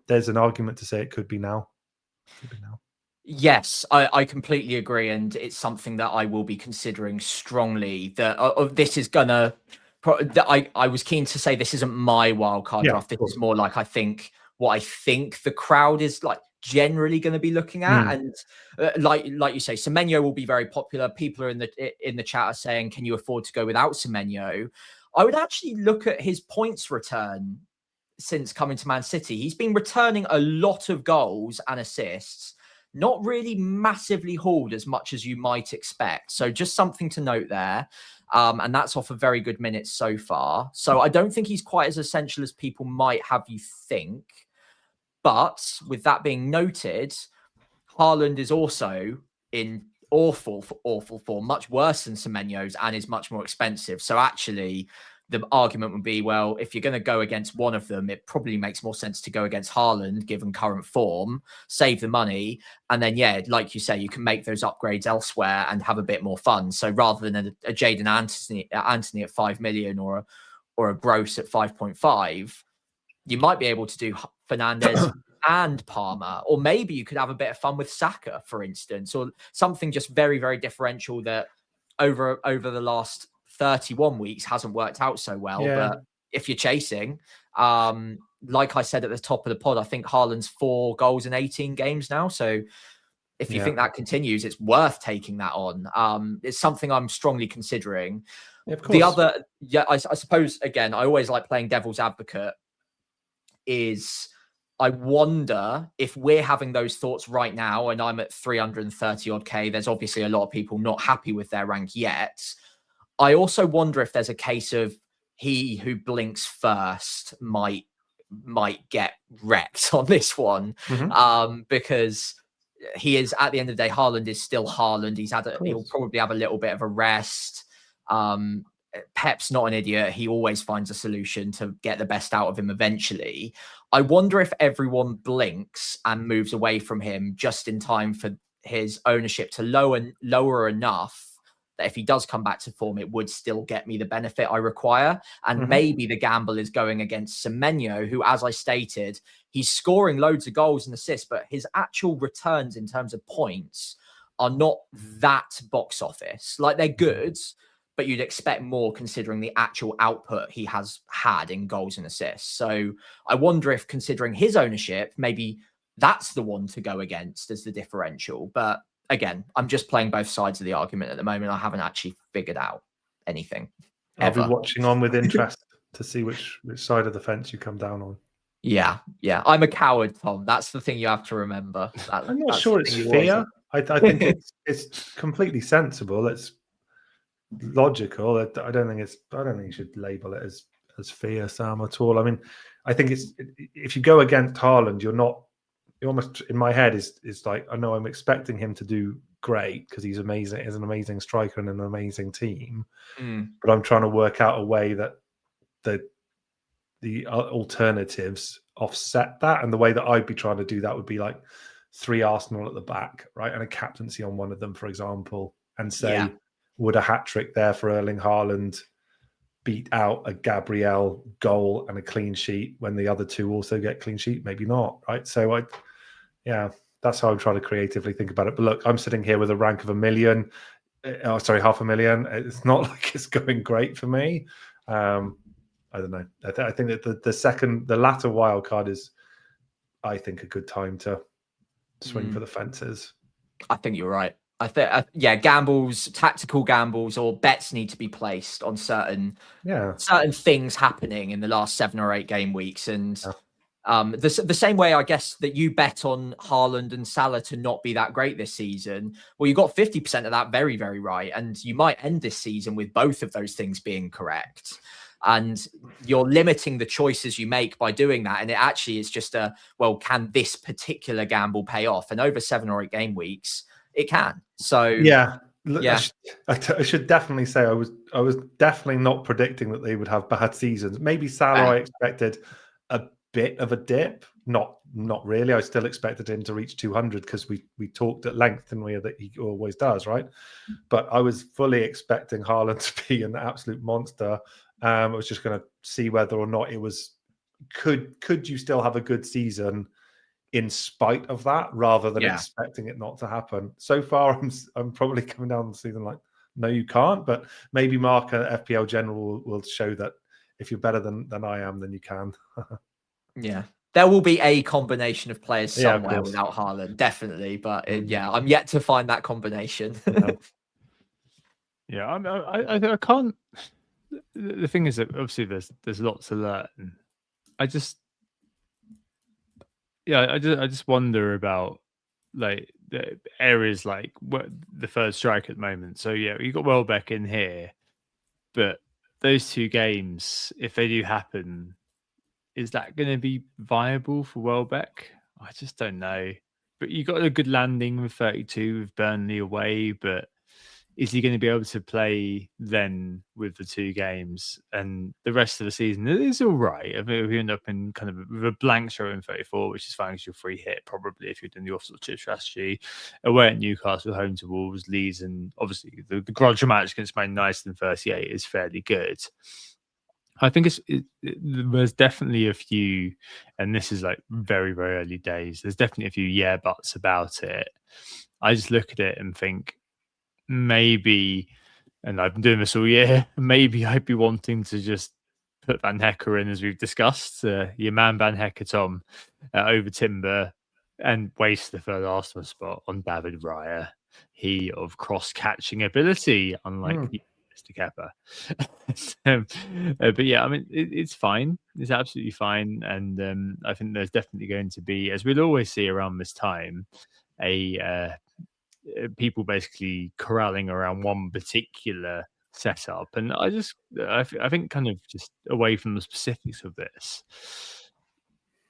there's an argument to say it could be now. Yes, I completely agree, and it's something that I will be considering strongly. That this is gonna. I was keen to say this isn't my wildcard draft. This is more like what I think the crowd is like generally going to be looking at, and like you say, Semenyo will be very popular. People are in the chat are saying, "Can you afford to go without Semenyo?" I would actually look at his points return since coming to Man City. He's been returning a lot of goals and assists, not really massively hauled as much as you might expect. So just something to note there. And that's off of very good minutes so far. So I don't think he's quite as essential as people might have you think. But with that being noted, Haaland is also in awful form, much worse than Semenyo's, and is much more expensive. So actually, the argument would be, well, if you're going to go against one of them, it probably makes more sense to go against Haaland, given current form, save the money. And then, like you say, you can make those upgrades elsewhere and have a bit more fun. So rather than a Jadon Anthony at 5 million or a Gross at 5.5, you might be able to do Fernandes and Palmer, or maybe you could have a bit of fun with Saka, for instance, or something just very, very differential that over the last 31 weeks hasn't worked out so well. But if you're chasing, like I said at the top of the pod, I think Haaland's 4 goals in 18 games now. So if you think that continues, it's worth taking that on. It's something I'm strongly considering. The other, I suppose, again, I always like playing devil's advocate, is I wonder if we're having those thoughts right now, and I'm at 330 odd K. There's obviously a lot of people not happy with their rank yet. I also wonder if there's a case of he who blinks first might get wrecked on this one, because he is, at the end of the day, Haaland is still Haaland. He'll probably have a little bit of a rest. Pep's not an idiot. He always finds a solution to get the best out of him eventually. I wonder if everyone blinks and moves away from him just in time for his ownership to lower enough that if he does come back to form, it would still get me the benefit I require. And maybe the gamble is going against Semenyo, who, as I stated, he's scoring loads of goals and assists, but his actual returns in terms of points are not that box office. Like, they're good, but you'd expect more considering the actual output he has had in goals and assists. So I wonder if, considering his ownership, maybe that's the one to go against as the differential. But again, I'm just playing both sides of the argument at the moment. I haven't actually figured out anything. I'll be watching on with interest to see which side of the fence you come down on. Yeah. I'm a coward, Tom. That's the thing you have to remember. I'm not sure it's fear. I think it's completely sensible. It's logical. I don't think you should label it as fear, Sam, at all. I mean, I think if you go against Haaland, you're almost, in my head, is like, I know I'm expecting him to do great because he's amazing, he's an amazing striker and an amazing team. But I'm trying to work out a way that the alternatives offset that. And the way that I'd be trying to do that would be like 3 Arsenal at the back, right? And a captaincy on one of them, for example, and say, would a hat trick there for Erling Haaland beat out a Gabriel goal and a clean sheet when the other two also get clean sheet? Maybe not, right? So that's how I'm trying to creatively think about it. But look, I'm sitting here with a rank of 1 million. $500,000. It's not like it's going great for me. I don't know. I think that the latter wild card is, I think, a good time to swing for the fences. I think you're right. I think, gambles, tactical gambles, or bets need to be placed on certain things happening in the last 7 or 8 game weeks. And the same way, I guess, that you bet on Haaland and Salah to not be that great this season. Well, you got 50% of that very, very right. And you might end this season with both of those things being correct. And you're limiting the choices you make by doing that. And it actually is just can this particular gamble pay off? And over 7 or 8 game weeks, it can. So I should definitely say I was definitely not predicting that they would have bad seasons. Maybe Salah, I expected a bit of a dip. Not really. I still expected him to reach 200 because we talked at length, didn't we, that he always does, right? But I was fully expecting Haaland to be an absolute monster. I was just going to see whether or not it was could you still have a good season in spite of that, rather than expecting it not to happen. So far, I'm probably coming down the season like, no, you can't. But maybe Mark at FPL General will show that if you're better than I am, then you can. There will be a combination of players somewhere without Haaland, definitely. But I'm yet to find that combination. I can't. The thing is that obviously there's lots to learn. I just wonder about like the areas like the third strike at the moment. So you got Welbeck in here, but those 2 games, if they do happen, is that going to be viable for Welbeck? I just don't know. But you got a good landing with 32 with Burnley away, but is he going to be able to play then with the 2 games and the rest of the season? It is all right. I mean, we end up in kind of with a blank show in 34, which is fine because you're free hit probably if you're doing the offside chip strategy. Away at Newcastle, home to Wolves, Leeds, and obviously the grudge match against Man United in 38 is fairly good. I think there's definitely a few, and this is like very, very early days. There's definitely a few buts about it. I just look at it and think, maybe, and I've been doing this all year, maybe I'd be wanting to just put Van Hecker in, as we've discussed, your man Van Hecker, Tom, over Timber, and waste the third Arsenal spot on David Raya. He of cross-catching ability, unlike Mr. Kepa. But I mean, it's fine. It's absolutely fine. And I think there's definitely going to be, as we'll always see around this time, people basically corralling around one particular setup. And I think kind of just away from the specifics of this,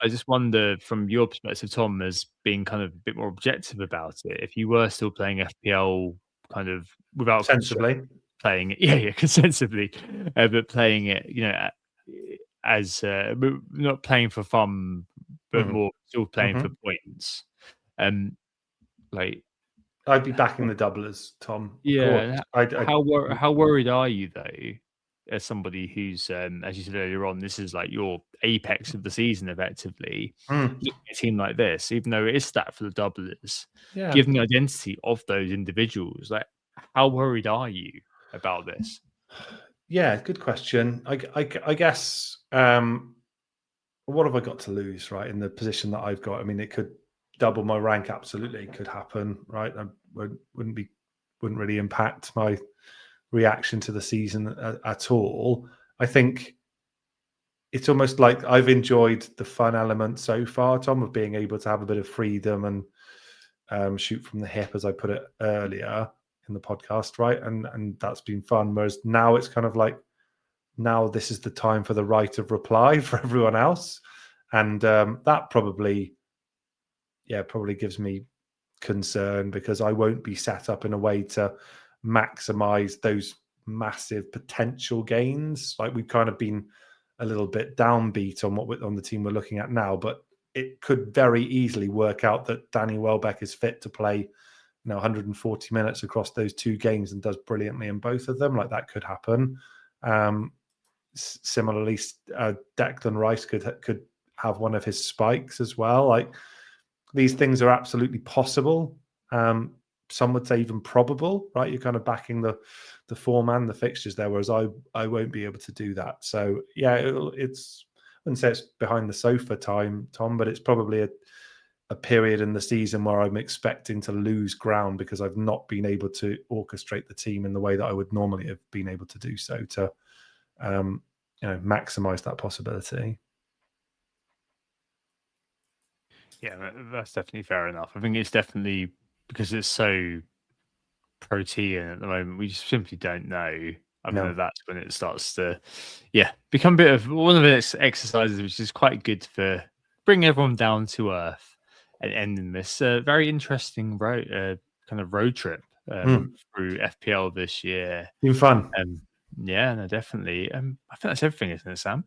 I just wonder from your perspective, Tom, as being kind of a bit more objective about it, if you were still playing FPL kind of without sensibly, playing it, yeah, sensibly, but playing it, as not playing for fun, but more still playing for points. Like I'd be backing the doublers, Tom. Yeah. How How worried are you though, as somebody who's, as you said earlier on, this is like your apex of the season, effectively. Looking at a team like this, even though it is stat for the doublers, given the identity of those individuals, like how worried are you about this? Yeah, good question. I guess what have I got to lose, right? In the position that I've got, I mean, it could double my rank. Absolutely, could happen, right? I wouldn't really impact my reaction to the season at all. I think it's almost like I've enjoyed the fun element so far, Tom, of being able to have a bit of freedom and shoot from the hip, as I put it earlier in the podcast, right? And that's been fun. Whereas now it's kind of like, now this is the time for the right of reply for everyone else. And that probably gives me concern, because I won't be set up in a way to maximize those massive potential gains. Like, we've kind of been a little bit downbeat on the team we're looking at now, but it could very easily work out that Danny Welbeck is fit to play 140 minutes across those two games and does brilliantly in both of them. Like, that could happen. Similarly, Declan Rice could have one of his spikes as well. Like, these things are absolutely possible. Some would say even probable, right? You're kind of backing the form and the fixtures there, whereas I won't be able to do that. So yeah, it's, I wouldn't say it's behind the sofa time, Tom, but it's probably a period in the season where I'm expecting to lose ground because I've not been able to orchestrate the team in the way that I would normally have been able to do so to maximize that possibility. Yeah, that's definitely fair enough. I think it's definitely because it's so protean at the moment, we just simply don't know. I mean, that's when it starts to, become a bit of one of the exercises, which is quite good for bringing everyone down to earth and ending this very interesting kind of road trip through FPL this year. Been fun. Yeah, no, definitely. I think that's everything, isn't it, Sam?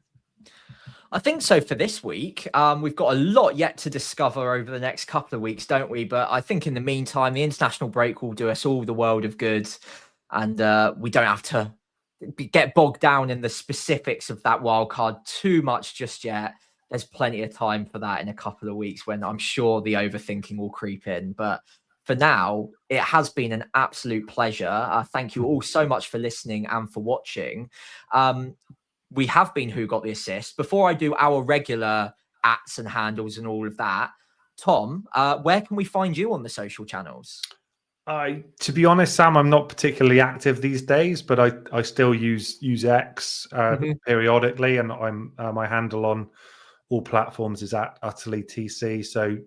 I think so for this week. We've got a lot yet to discover over the next couple of weeks, don't we? But I think in the meantime, the international break will do us all the world of good, and we don't have to get bogged down in the specifics of that wild card too much just yet. There's plenty of time for that in a couple of weeks, when I'm sure the overthinking will creep in. But for now, it has been an absolute pleasure. Thank you all so much for listening and for watching. We have been Who Got the Assist. Before I do our regular @ and handles and all of that, Tom, where can we find you on the social channels? To be honest, Sam, I'm not particularly active these days, but I still use X periodically, and I'm my handle on all platforms is @utterlytc. So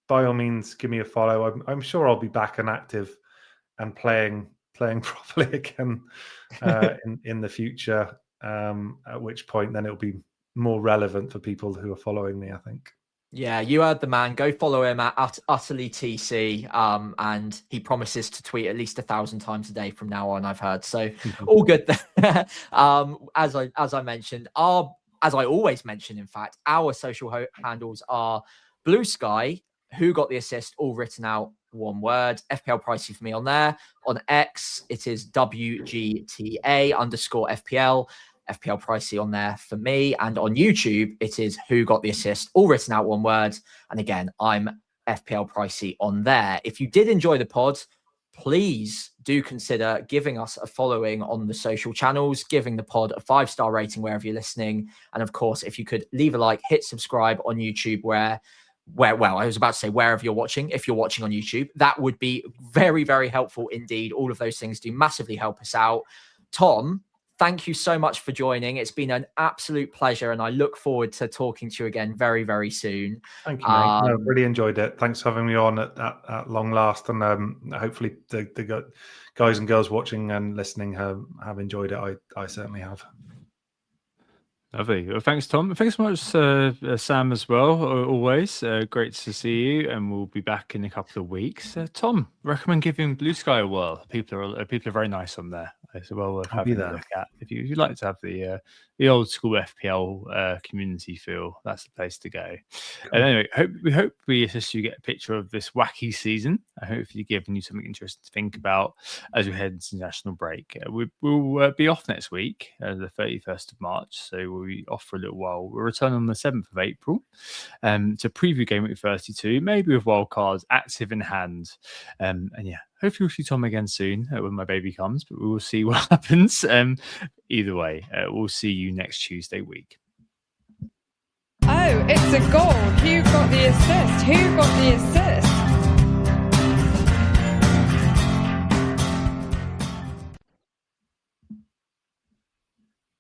by all means, give me a follow. I'm sure I'll be back and active and playing properly again in the future. At which point then it'll be more relevant for people who are following me, I think. Yeah, you heard the man. Go follow him at utterlytc, and he promises to tweet at least 1,000 times a day from now on, I've heard. So all good there. As I mentioned, as I always mention, in fact, our social handles are Blue Sky, Who Got the Assist, all written out one word. FPL Pricey for me on there. On X, it is WGTA_FPL. FPL Pricey on there for me. And on YouTube, it is Who Got the Assist, all written out one word. And again, I'm FPL Pricey on there. If you did enjoy the pod, please do consider giving us a following on the social channels, giving the pod a 5-star rating wherever you're listening. And of course, if you could leave a like, hit subscribe on YouTube where I was about to say wherever you're watching, if you're watching on YouTube, that would be very, very helpful indeed. All of those things do massively help us out. Tom, thank you so much for joining. It's been an absolute pleasure, and I look forward to talking to you again very, very soon. Thank you, mate. No, really enjoyed it. Thanks for having me on at long last, and hopefully the guys and girls watching and listening have enjoyed it. I certainly have. Lovely. Well, thanks, Tom. Thanks so much, Sam, as well. Always great to see you, and we'll be back in a couple of weeks. Tom, recommend giving Blue Sky a whirl. People are very nice on there. It's well worth I'll be having a there. look at. If you'd like to have the old school FPL community feel, that's the place to go. And anyway, we hope we assist you get a picture of this wacky season. I hope we've given you something interesting to think about as we head into national break. We'll be off next week, the 31st of March, so we'll be off for a little while. We'll return on the 7th of April to preview Game Week 32, maybe with wildcards active in hand. And yeah, hopefully we'll see Tom again soon when my baby comes, but we will see what happens. Either way, we'll see you next Tuesday week. Oh, it's a goal. Who got the assist?